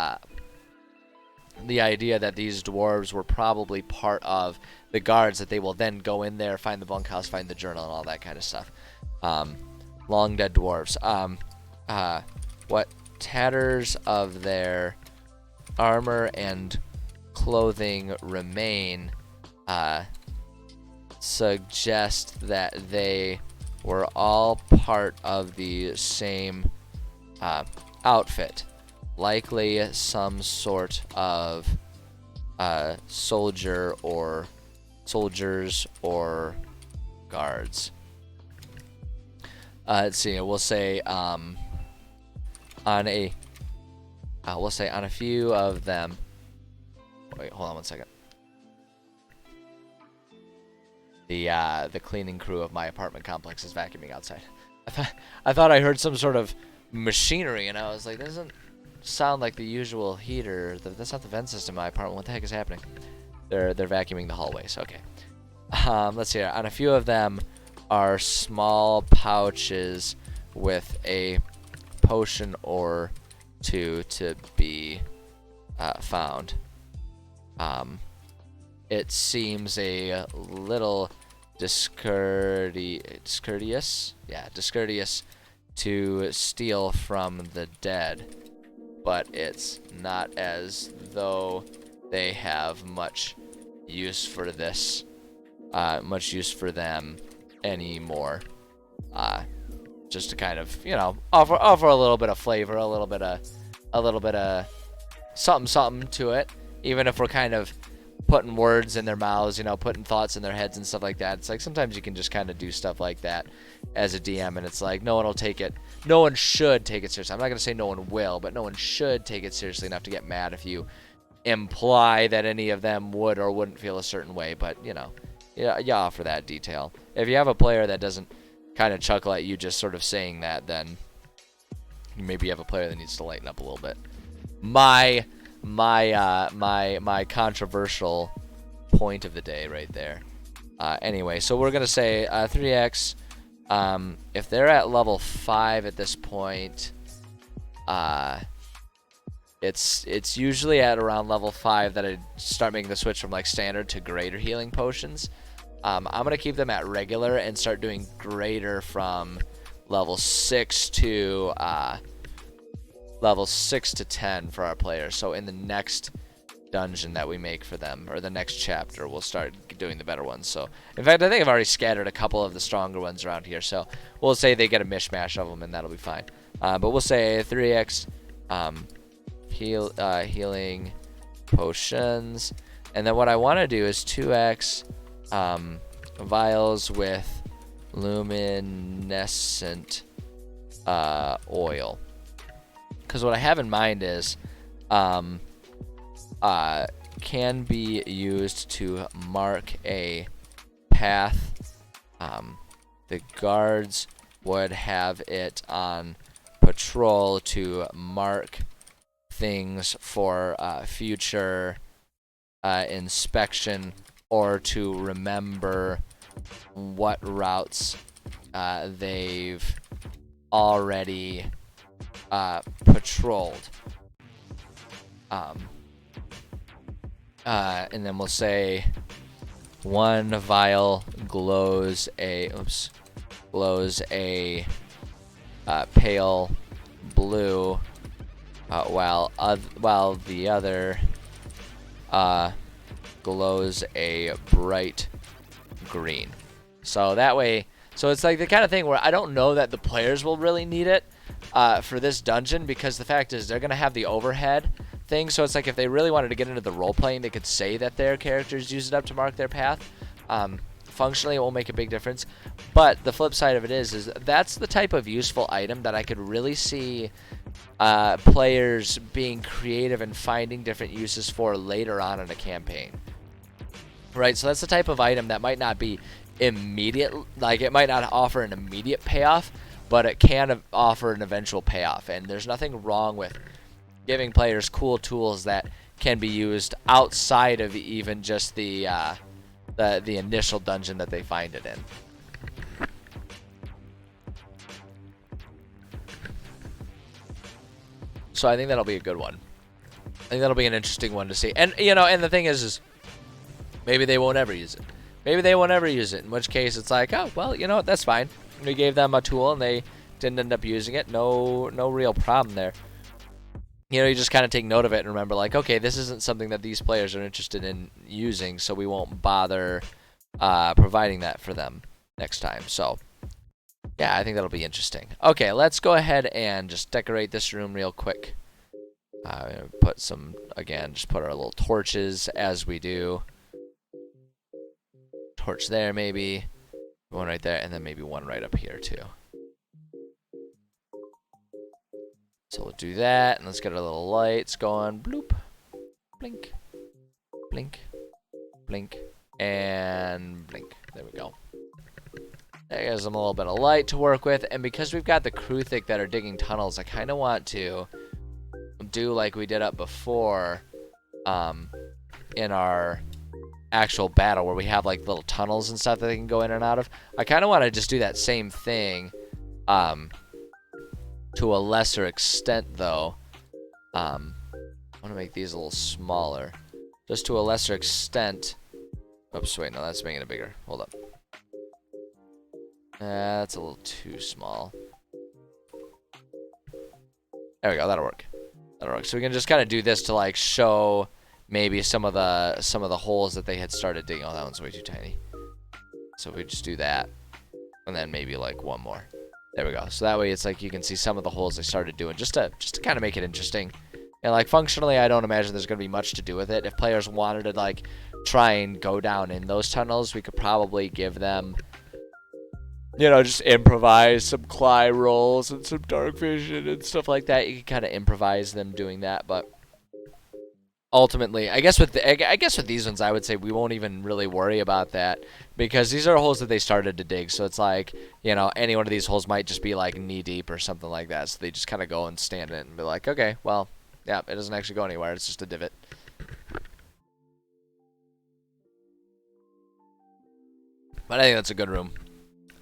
idea that these dwarves were probably part of the guards, that they will then go in there, find the bunkhouse, find the journal, and all that kind of stuff. Long dead dwarves. What tatters of their armor and clothing remain suggest that they were all part of the same outfit. Likely some sort of soldiers or guards. Let's see. We'll say on a few of them. Wait, hold on one second. The cleaning crew of my apartment complex is vacuuming outside. I thought I heard some sort of machinery, and I was like, that doesn't sound like the usual heater. That's not the vent system in my apartment. What the heck is happening? They're vacuuming the hallways. Okay. Let's see. On a few of them are small pouches with a potion or two to be found. It seems a little discourteous to steal from the dead, but it's not as though they have much use for them anymore. Just to kind of, offer a little bit of flavor, a little bit of something to it, even if we're kind of putting words in their mouths, putting thoughts in their heads and stuff like that. It's like sometimes you can just kind of do stuff like that as a DM, and it's like no one should take it seriously. I'm not going to say no one will, but no one should take it seriously enough to get mad if you imply that any of them would or wouldn't feel a certain way. But you offer that detail. If you have a player that doesn't kind of chuckle at you just sort of saying that, then maybe you have a player that needs to lighten up a little bit. My controversial point of the day right there. Anyway, so we're gonna say 3x. If they're at level 5 at this point, it's usually at around level 5 that I start making the switch from like standard to greater healing potions. I'm gonna keep them at regular and start doing greater from level 6 to 10 for our players. So in the next dungeon that we make for them, or the next chapter, we'll start doing the better ones. So in fact, I think I've already scattered a couple of the stronger ones around here, so we'll say they get a mishmash of them, and that'll be fine. But we'll say 3x healing potions, and then what I want to do is 2x vials with luminescent oil. Because what I have in mind is can be used to mark a path. The guards would have it on patrol to mark things for future inspection, or to remember what routes they've already patrolled. And then we'll say one vial glows a pale blue, while the other glows a bright green. So that way, so it's like the kind of thing where I don't know that the players will really need it for this dungeon, because the fact is they're going to have the overhead thing. So it's like if they really wanted to get into the role playing, they could say that their characters use it up to mark their path. Functionally, it won't make a big difference. But the flip side of it is that's the type of useful item that I could really see players being creative and finding different uses for later on in a campaign. right? So that's the type of item that might not be immediate, like it might not offer an immediate payoff, but it can offer an eventual payoff. And there's nothing wrong with giving players cool tools that can be used outside of even just the initial dungeon that they find it in. So I think that'll be a good one. I think that'll be an interesting one to see. And and the thing is maybe they won't ever use it. Maybe they won't ever use it, in which case it's like, oh, well, you know what, that's fine. We gave them a tool and they didn't end up using it. No real problem there. You just kind of take note of it and remember, like, okay, this isn't something that these players are interested in using, so we won't bother providing that for them next time. So, yeah, I think that'll be interesting. Okay, let's go ahead and just decorate this room real quick. Put some, again, just put our little torches as we do. Torch there, maybe. One right there, and then maybe one right up here, too. So we'll do that, and let's get our little lights going. Bloop. Blink. Blink. Blink. And blink. There we go. That gives them a little bit of light to work with, and because we've got the Kruthic that are digging tunnels, I kind of want to do like we did up before in our actual battle, where we have like little tunnels and stuff that they can go in and out of. I kind of want to just do that same thing to a lesser extent, though. I want to make these a little smaller, just to a lesser extent. Oops, wait, no, that's making it bigger. Hold up. That's a little too small. There we go. That'll work. That'll work. So we can just kind of do this to like show maybe some of the holes that they had started digging. Oh, that one's way too tiny. So we just do that, and then maybe like one more. There we go. So that way it's like you can see some of the holes they started doing, just to kind of make it interesting. And like functionally, I don't imagine there's going to be much to do with it. If players wanted to like try and go down in those tunnels, we could probably give them, just improvise some Cly rolls and some dark vision and stuff like that. You can kind of improvise them doing that, but ultimately, I guess with these ones, I would say we won't even really worry about that, because these are holes that they started to dig. So it's like, any one of these holes might just be like knee deep or something like that. So they just kind of go and stand in it and be like, okay, well, yeah, it doesn't actually go anywhere. It's just a divot. But I think that's a good room.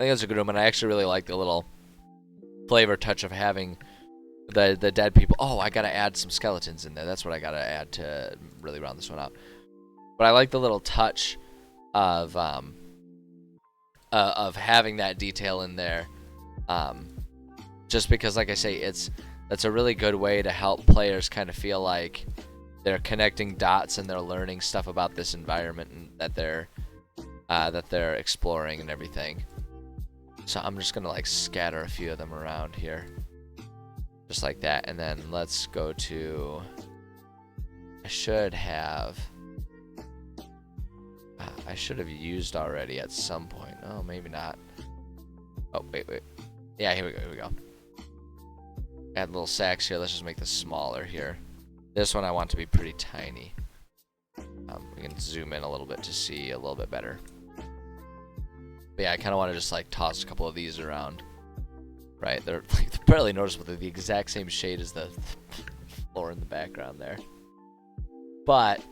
And I actually really like the little flavor touch of having the dead people. Oh, I gotta add some skeletons in there. That's what I gotta add to really round this one out. But I like the little touch of having that detail in there, just because, like I say, that's a really good way to help players kind of feel like they're connecting dots and they're learning stuff about this environment and that they're exploring and everything. So I'm just gonna like scatter a few of them around here, just like that, and then let's go to. I should have used already at some point. Oh, maybe not. Oh, wait. Yeah, here we go. Add little sacks here. Let's just make this smaller here. This one I want to be pretty tiny. We can zoom in a little bit to see a little bit better. But yeah, I kind of want to just like toss a couple of these around. Right, they're barely noticeable. They're the exact same shade as the floor in the background there. But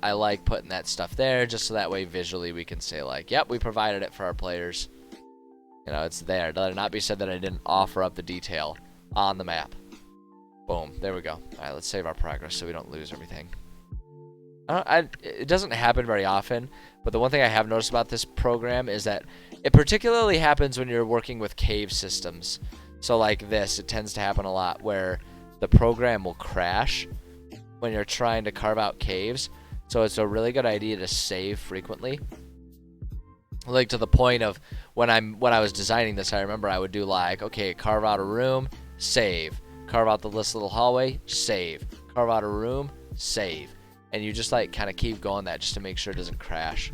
I like putting that stuff there just so that way visually we can say like, yep, we provided it for our players. It's there. Let it not be said that I didn't offer up the detail on the map. Boom, there we go. All right, let's save our progress so we don't lose everything. It doesn't happen very often, but the one thing I have noticed about this program is that it particularly happens when you're working with cave systems. So like this, it tends to happen a lot where the program will crash when you're trying to carve out caves. So it's a really good idea to save frequently. Like to the point of when I was designing this, I remember I would do like, okay, carve out a room, save. Carve out this little hallway, save. Carve out a room, save. And you just like kind of keep going that just to make sure it doesn't crash.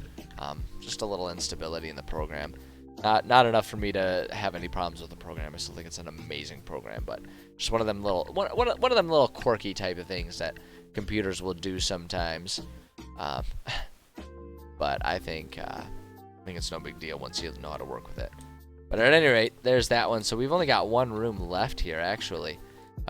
Just a little instability in the program. Not enough for me to have any problems with the program. I still think it's an amazing program, but just one of them little quirky type of things that computers will do sometimes. but I think it's no big deal once you know how to work with it. But at any rate, there's that one. So we've only got one room left here, actually.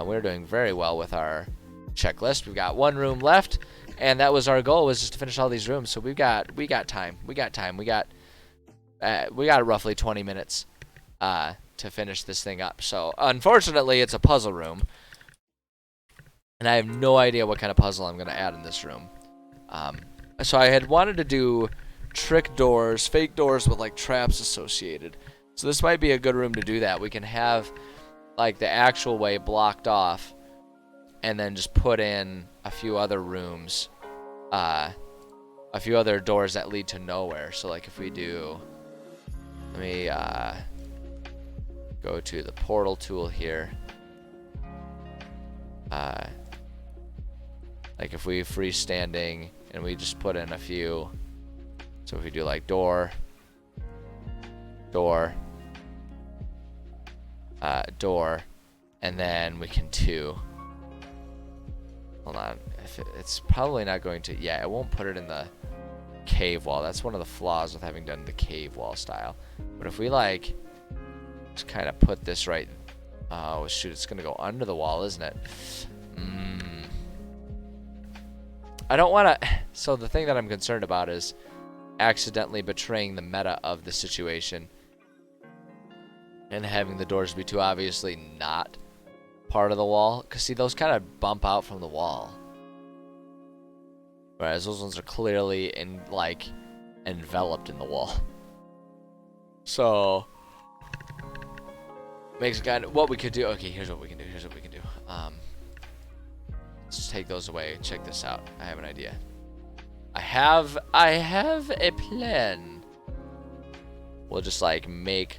We're doing very well with our checklist. We've got one room left, and that was our goal, was just to finish all these rooms. So we got time. We got roughly 20 minutes to finish this thing up. So unfortunately, it's a puzzle room, and I have no idea what kind of puzzle I'm going to add in this room. So I had wanted to do trick doors, fake doors with like traps associated. So this might be a good room to do that. We can have like the actual way blocked off, and then just put in a few other rooms, a few other doors that lead to nowhere. So like if we do, let me go to the portal tool here. Like if we freestanding and we just put in a few, so if we do like door, and then we can do, hold on, if it's probably not going to, yeah, it won't put it in the cave wall. That's one of the flaws with having done the cave wall style. But if we like just kind of put this right, oh shoot, it's gonna go under the wall, isn't it? I don't want to, so the thing that I'm concerned about is accidentally betraying the meta of the situation and having the doors be too obviously not part of the wall, because see, those kind of bump out from the wall, whereas those ones are clearly enveloped in the wall. So makes it kind of, what we could do, okay, here's what we can do. Let's take those away. Check this out. I have an idea. I have a plan. We'll just like make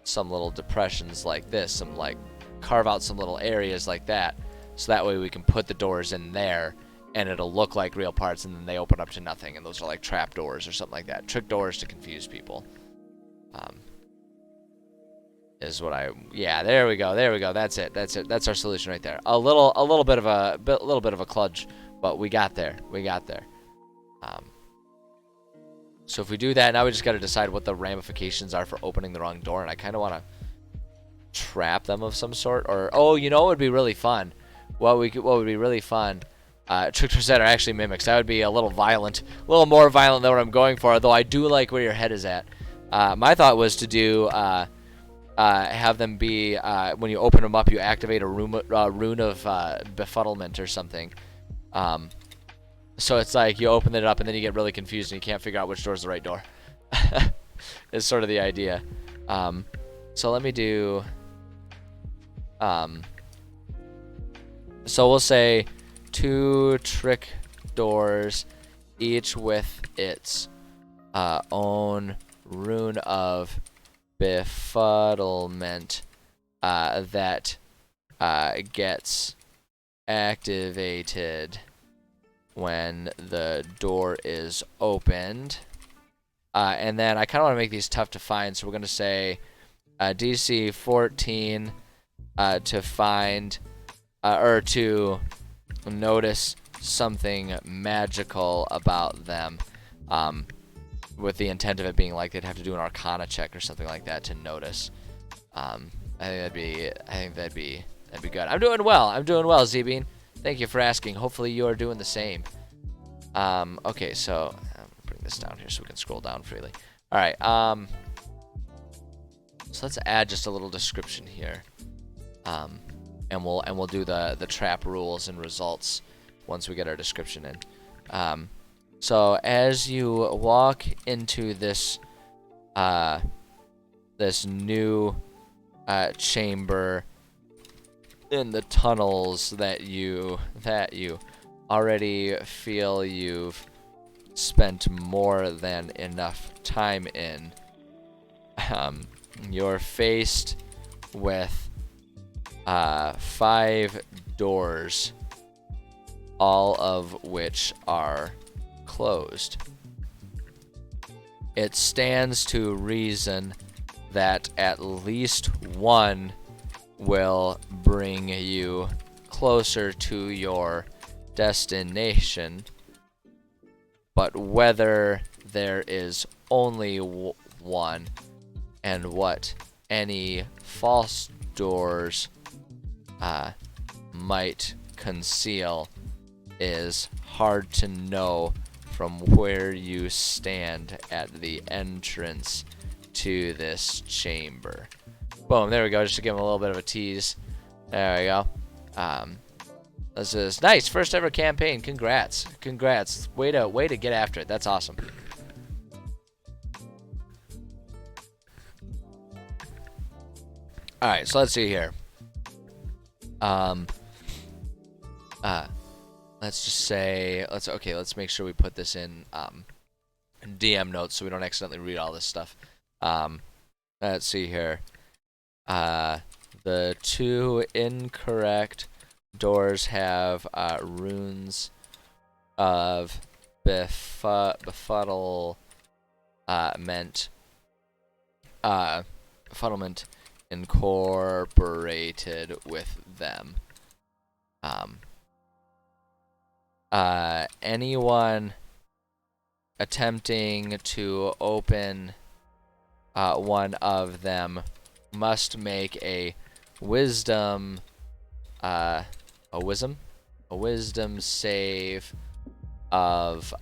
some little depressions like this, some like carve out some little areas like that, so that way we can put the doors in there and it'll look like real parts, and then they open up to nothing, and those are like trap doors or something like that. Trick doors to confuse people. Is what yeah, there we go. That's it. That's our solution right there. A little bit of a kludge, but we got there. So if we do that, now we just got to decide what the ramifications are for opening the wrong door, and I kind of want to trap them of some sort, or what would be really fun? What would be really fun? Trick doors that are actually mimics. That would be a little violent, a little more violent than what I'm going for. Though I do like where your head is at. My thought was to do have them be when you open them up, you activate a rune of befuddlement or something. So it's like you open it up and then you get really confused and you can't figure out which door is the right door. Is sort of the idea. So let me do. So we'll say 2 trick doors, each with its own rune of befuddlement that gets activated when the door is opened. And then I kind of want to make these tough to find, so we're going to say DC 14 to find or to notice something magical about them, with the intent of it being like they'd have to do an Arcana check or something like that to notice. I think that'd be good. I'm doing well, Z-Bean. Thank you for asking. Hopefully you are doing the same. Okay, so I'll bring this down here so we can scroll down freely. All right. So let's add just a little description here, and we'll do the trap rules and results once we get our description in. So as you walk into this this new chamber in the tunnels that you already feel you've spent more than enough time in, you're faced with 5 doors, all of which are closed. It stands to reason that at least one will bring you closer to your destination, but whether there is only one, and what any false doors might conceal is hard to know from where you stand at the entrance to this chamber. Boom, there we go, just to give him a little bit of a tease. There we go. This is nice, first ever campaign. Congrats. Way to get after it. That's awesome. Alright, so let's see here. Let's just say, let's make sure we put this in DM notes so we don't accidentally read all this stuff. Let's see here. The 2 incorrect doors have runes of befuddlement incorporated with them. Anyone attempting to open one of them must make a wisdom save of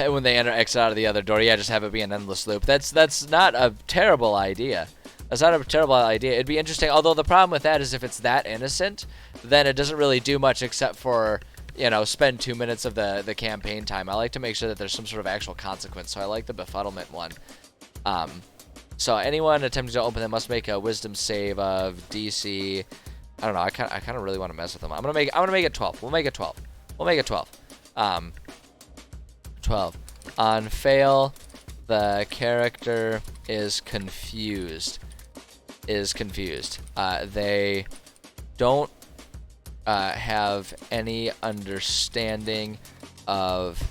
when they enter, exit out of the other door. Yeah, just have it be an endless loop. That's not a terrible idea. That's not a terrible idea. It'd be interesting, although the problem with that is if it's that innocent, then it doesn't really do much except for, you know, spend 2 minutes of the campaign time. I like to make sure that there's some sort of actual consequence, so I like the befuddlement one. So anyone attempting to open them must make a wisdom save of DC. I don't know. I kind of really want to mess with them. I'm gonna make it 12. We'll make it 12. 12. On fail, the character is confused. They don't have any understanding of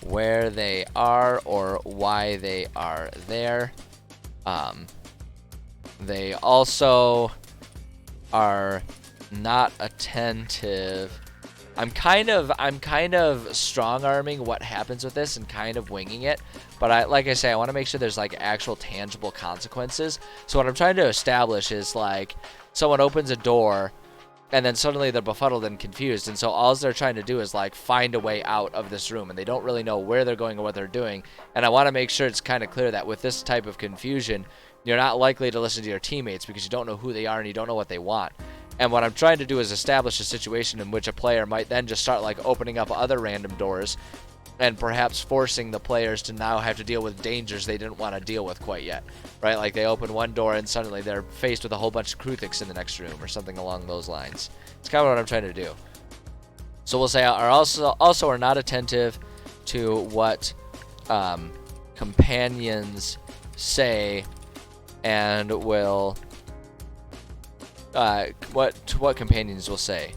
where they are or why they are there. They also are not attentive. I'm kind of strong-arming what happens with this and kind of winging it, but like I say, I want to make sure there's like actual tangible consequences. So what I'm trying to establish is like someone opens a door and then suddenly they're befuddled and confused, and so all they're trying to do is like find a way out of this room, and they don't really know where they're going or what they're doing. And I want to make sure it's kind of clear that with this type of confusion, you're not likely to listen to your teammates because you don't know who they are and you don't know what they want. And what I'm trying to do is establish a situation in which a player might then just start like opening up other random doors and perhaps forcing the players to now have to deal with dangers they didn't want to deal with quite yet, right? Like they open one door and suddenly they're faced with a whole bunch of Kruthiks in the next room or something along those lines. It's kind of what I'm trying to do. So we'll say are also are not attentive to what companions say and will what companions will say.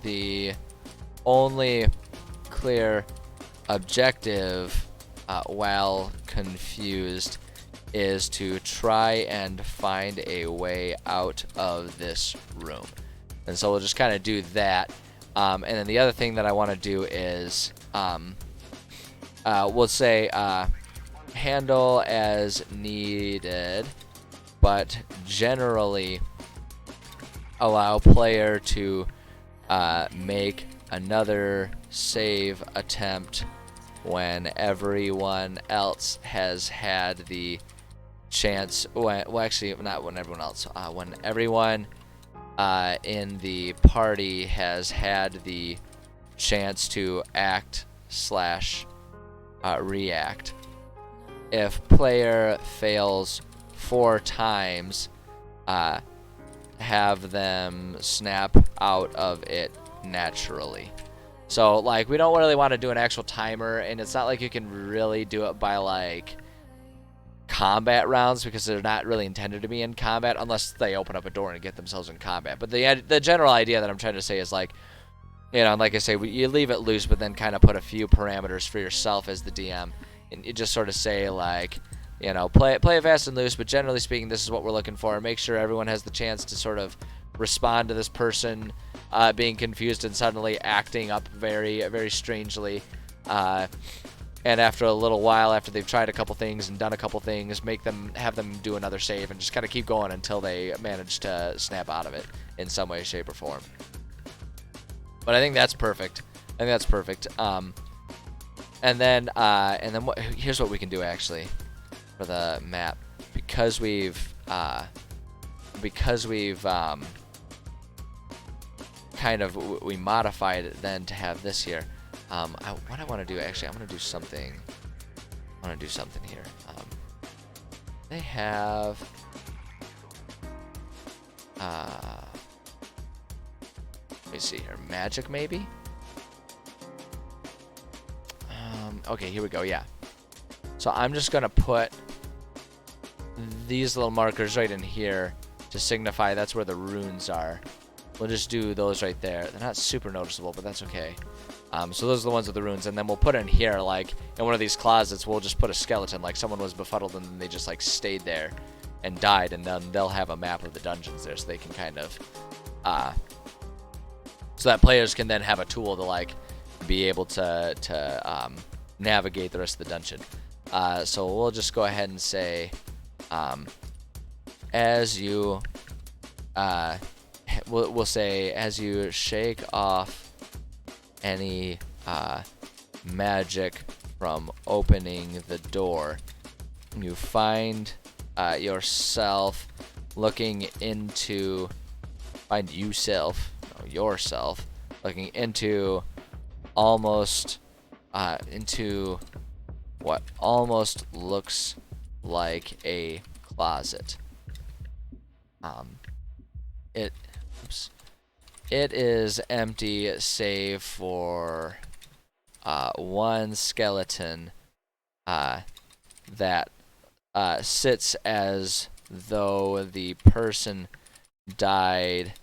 The only clear objective while confused is to try and find a way out of this room. And so we'll just kind of do that. And then the other thing that I want to do is we'll say handle as needed, but generally allow player to make another save attempt when everyone else has had the chance. Well, actually, not when everyone else. When everyone in the party has had the chance to act/react. If player fails 4 times, have them snap out of it naturally. So like we don't really want to do an actual timer, and it's not like you can really do it by like combat rounds because they're not really intended to be in combat unless they open up a door and get themselves in combat. But the general idea that I'm trying to say is like, you know, like I say, you leave it loose, but then kind of put a few parameters for yourself as the DM, and you just sort of say like, you know, play it fast and loose, but generally speaking, this is what we're looking for. Make sure everyone has the chance to sort of respond to this person being confused and suddenly acting up very, very strangely. And after a little while, after they've tried a couple things and done a couple things, have them do another save and just kind of keep going until they manage to snap out of it in some way, shape, or form. But I think that's perfect. And then here's what we can do actually for the map, because we've we modified it then to have this here. What I want to do actually, I'm going to do something. I want to do something here. They have let me see here, magic maybe. Okay, here we go. Yeah. So I'm just gonna put these little markers right in here to signify that's where the runes are. We'll just do those right there. They're not super noticeable, but that's okay. So those are the ones with the runes, and then we'll put in here, like in one of these closets, we'll just put a skeleton, like someone was befuddled and they just like stayed there and died, and then they'll have a map of the dungeons there, so they can kind of, so that players can then have a tool to like be able to navigate the rest of the dungeon. So we'll just go ahead and say, as you, we'll say, as you shake off any magic from opening the door, you find yourself looking into, yourself looking into into what almost looks like a closet. It is empty save for one skeleton that sits as though the person died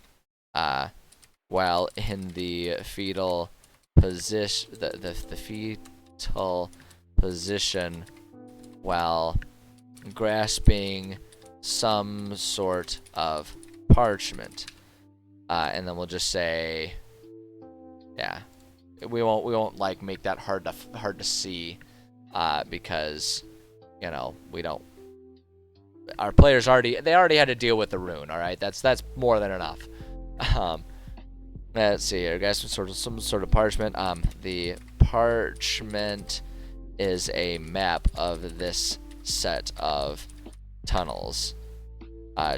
while in the fetal position, the fetal position, while grasping some sort of parchment. And then we'll just say, yeah, we won't like make that hard to see, because, you know, we don't. Our players already had to deal with the rune. All right, that's more than enough. Let's see here, guys. Some sort of parchment. The parchment is a map of this set of tunnels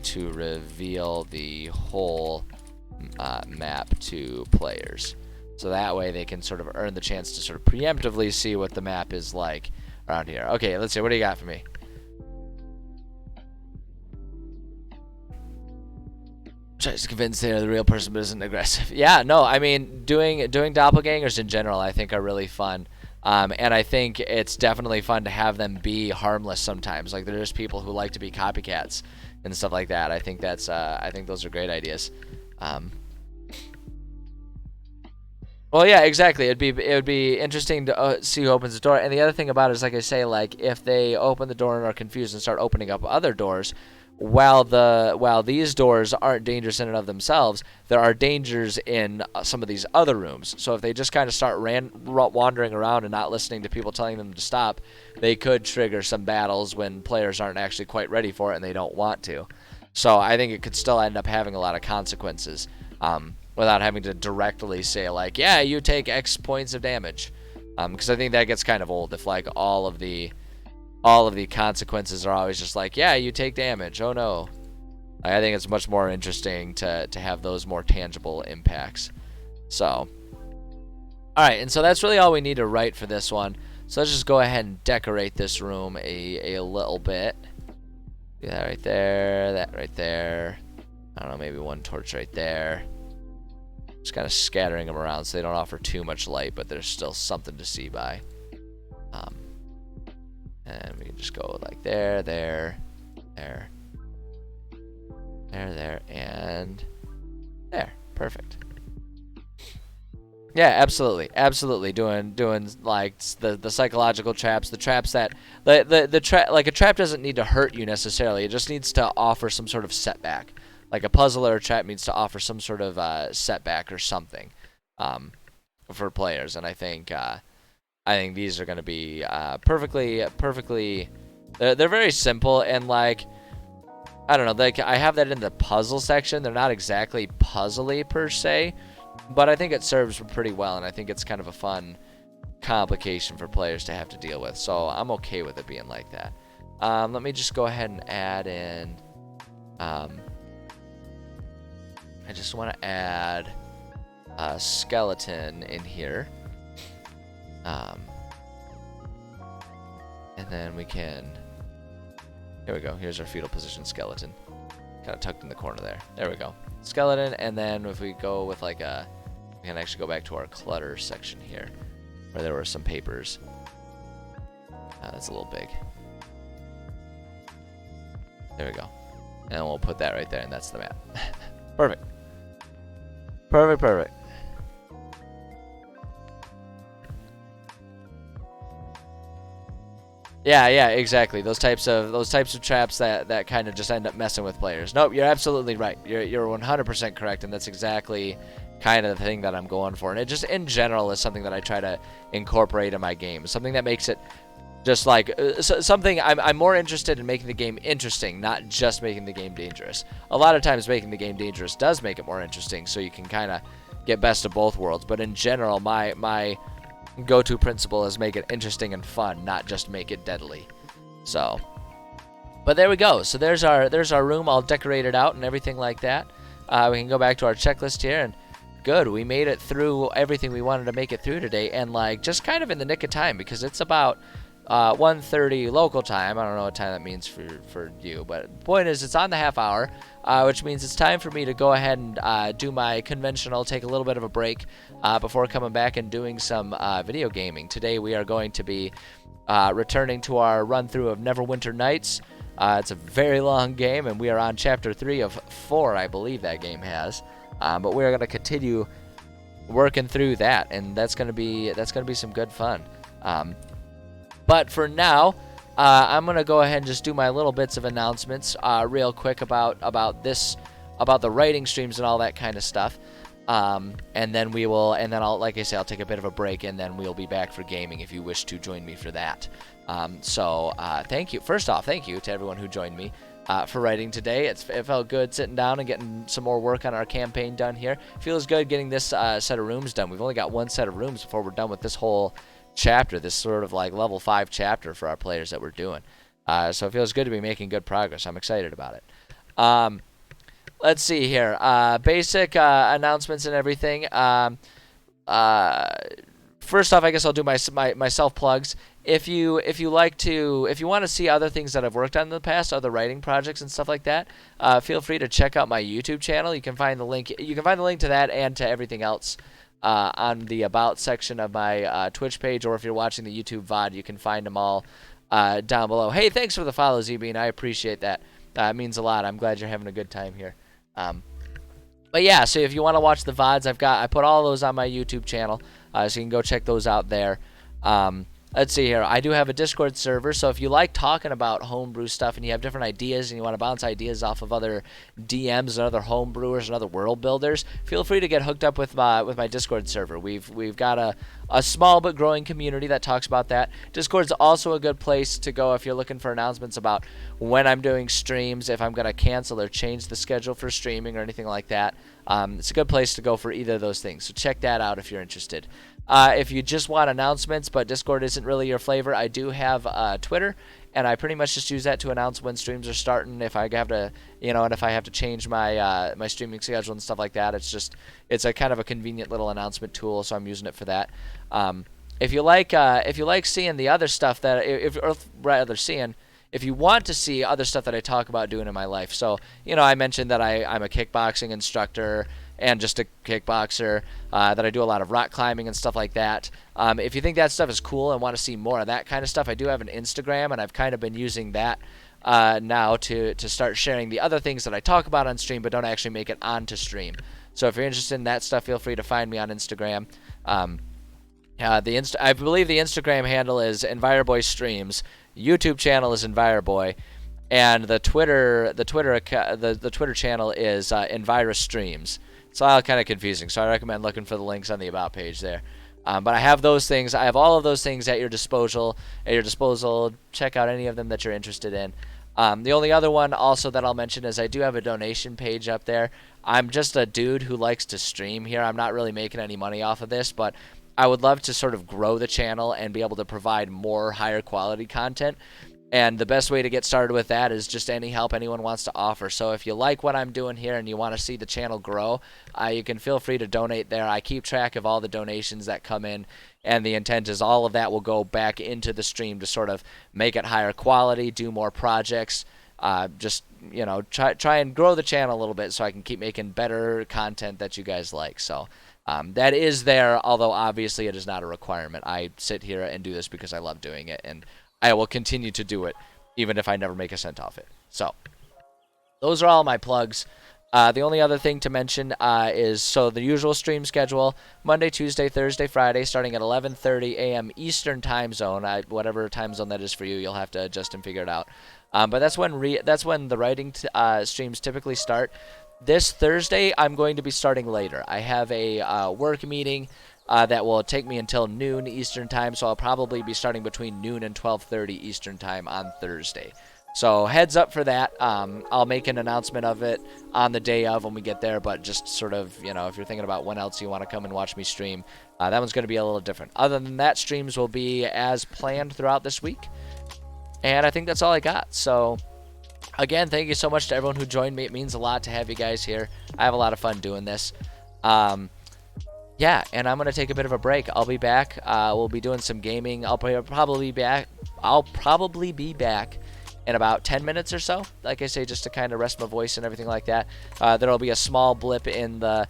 to reveal the whole map to players. So that way they can sort of earn the chance to sort of preemptively see what the map is like around here. Okay, let's see. What do you got for me? Tries to convince they're the real person but isn't aggressive. Yeah, no, I mean, doing doppelgangers in general I think are really fun. And I think it's definitely fun to have them be harmless sometimes. Like, there's people who like to be copycats and stuff like that. I think that's I think those are great ideas. Well, yeah, exactly. It would be interesting to see who opens the door. And the other thing about it is, like I say, like if they open the door and are confused and start opening up other doors, while these doors aren't dangerous in and of themselves, there are dangers in some of these other rooms. So if they just kind of start wandering around and not listening to people telling them to stop, they could trigger some battles when players aren't actually quite ready for it and they don't want to. So I think it could still end up having a lot of consequences, without having to directly say, like, yeah, you take X points of damage. Because I think that gets kind of old if, like, all of the consequences are always just like, yeah, you take damage. Oh, no. I think it's much more interesting to have those more tangible impacts. So, all right, and so that's really all we need to write for this one. So let's just go ahead and decorate this room a little bit. Do that right there, that right there. I don't know, maybe one torch right there. Just kind of scattering them around so they don't offer too much light, but there's still something to see by. And we can just go like there, and there. Perfect. Yeah, absolutely. Doing like the psychological traps, the traps that like a trap doesn't need to hurt you necessarily. It just needs to offer some sort of setback. like a puzzle or a trap needs to offer some sort of setback or something for players. And I think these are going to be perfectly. They're very simple, and like, I don't know, like I have that in the puzzle section. They're not exactly puzzly per se, but I think it serves pretty well, and I think it's kind of a fun complication for players to have to deal with. So I'm okay with it being like that. Let me just go ahead and add in. I just want to add a skeleton in here. And then we can. Here we go. Here's our fetal position skeleton. Kind of tucked in the corner there. There we go. Skeleton, and then if we go with like a. We can actually go back to our clutter section here, where there were some papers. That's a little big. There we go. And we'll put that right there, and that's the map. Perfect. Perfect. Yeah, exactly. Those types of traps that kind of just end up messing with players. Nope, you're absolutely right. You're 100% correct, and that's exactly kind of the thing that I'm going for. And it just in general is something that I try to incorporate in my game. Something that makes it just like something I'm more interested in making the game interesting, not just making the game dangerous. A lot of times making the game dangerous does make it more interesting, so you can kind of get best of both worlds. But in general, my go-to principle is make it interesting and fun, not just make it deadly. So, but there we go. So there's our room all decorated out and everything like that. We can go back to our checklist here, and good, we made it through everything we wanted to make it through today, and like just kind of in the nick of time, because it's about 1:30 local time. I don't know what time that means for you, but the point is it's on the half hour, which means it's time for me to go ahead and do my conventional, take a little bit of a break before coming back and doing some video gaming. Today we are going to be returning to our run through of Neverwinter Nights. It's a very long game, and we are on chapter 3 of 4, I believe that game has. But we are going to continue working through that, and that's going to be some good fun. But for now, I'm going to go ahead and just do my little bits of announcements real quick about the writing streams and all that kind of stuff. And then I'll, like I say, I'll take a bit of a break, and then we'll be back for gaming if you wish to join me for that. Thank you. First off, thank you to everyone who joined me for writing today. It felt good sitting down and getting some more work on our campaign done here. Feels good getting this set of rooms done. We've only got one set of rooms before we're done with this whole chapter, this sort of like level 5 chapter for our players that we're doing. So it feels good to be making good progress. I'm excited about it. Let's see here. Basic announcements and everything. First off, I guess I'll do my self plugs. If you want to see other things that I've worked on in the past, other writing projects and stuff like that, feel free to check out my YouTube channel. You can find the link. You can find the link to that and to everything else on the About section of my Twitch page, or if you're watching the YouTube VOD, you can find them all down below. Hey, thanks for the follow, ZB, I appreciate that. It means a lot. I'm glad you're having a good time here. But yeah, so if you want to watch the VODs, I put all those on my YouTube channel, so you can go check those out there. Let's see here. I do have a Discord server, so if you like talking about homebrew stuff and you have different ideas and you want to bounce ideas off of other DMs and other homebrewers and other world builders, feel free to get hooked up with my Discord server. We've got a small but growing community that talks about that. Discord's also a good place to go if you're looking for announcements about when I'm doing streams, if I'm going to cancel or change the schedule for streaming or anything like that. It's a good place to go for either of those things, so check that out if you're interested. If you just want announcements but Discord isn't really your flavor, I do have Twitter, and I pretty much just use that to announce when streams are starting. If I have to, and if I have to change my my streaming schedule and stuff like that, it's a kind of a convenient little announcement tool, so I'm using it for that. If you like seeing the other stuff that if you want to see other stuff that I talk about doing in my life, so I mentioned that I'm a kickboxing instructor and just a kickboxer, that I do a lot of rock climbing and stuff like that. If you think that stuff is cool and want to see more of that kind of stuff, I do have an Instagram, and I've kind of been using that now to start sharing the other things that I talk about on stream but don't actually make it onto stream. So if you're interested in that stuff, feel free to find me on Instagram. I believe the Instagram handle is EnviroBoy Streams. YouTube channel is EnviroBoy. and the Twitter channel is Envira Streams. It's all kind of confusing, so I recommend looking for the links on the About page there. But I have those things. I have all of those things at your disposal. Check out any of them that you're interested in. The only other one also that I'll mention is I do have a donation page up there. I'm just a dude who likes to stream here. I'm not really making any money off of this, but I would love to sort of grow the channel and be able to provide more higher quality content. And the best way to get started with that is just any help anyone wants to offer. So if you like what I'm doing here and you want to see the channel grow, you can feel free to donate there. I keep track of all the donations that come in, and the intent is all of that will go back into the stream to sort of make it higher quality, do more projects, just, you know, try and grow the channel a little bit so I can keep making better content that you guys like. So that is there, although obviously it is not a requirement. I sit here and do this because I love doing it, and I will continue to do it even if I never make a cent off it. So those are all my plugs. The only other thing to mention is the usual stream schedule: Monday, Tuesday, Thursday, Friday, starting at 11:30 a.m. Eastern time zone. Whatever time zone that is for you, you'll have to adjust and figure it out. But that's when the writing streams typically start. This Thursday, I'm going to be starting later. I have a work meeting that will take me until noon Eastern time, so I'll probably be starting between noon and 12:30 Eastern time on Thursday. So heads up for that. I'll make an announcement of it on the day of when we get there, but just sort of, you know, if you're thinking about when else you want to come and watch me stream, that one's going to be a little different. Other than that, streams will be as planned throughout this week. And I think that's all I got. So again, thank you so much to everyone who joined me. It means a lot to have you guys here. I have a lot of fun doing this. Yeah, and I'm going to take a bit of a break. I'll be back. We'll be doing some gaming. I'll probably be back in about 10 minutes or so. Like I say, just to kind of rest my voice and everything like that. There'll be a small blip in the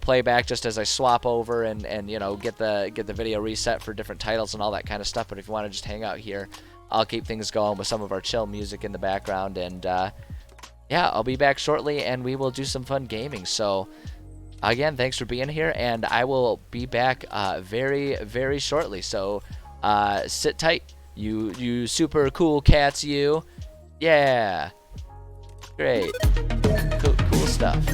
playback just as I swap over and you know, get the video reset for different titles and all that kind of stuff. But if you want to just hang out here, I'll keep things going with some of our chill music in the background. And yeah, I'll be back shortly and we will do some fun gaming. So again, thanks for being here, and I will be back very, very shortly. So sit tight, you super cool cats, you. Yeah, great, cool stuff.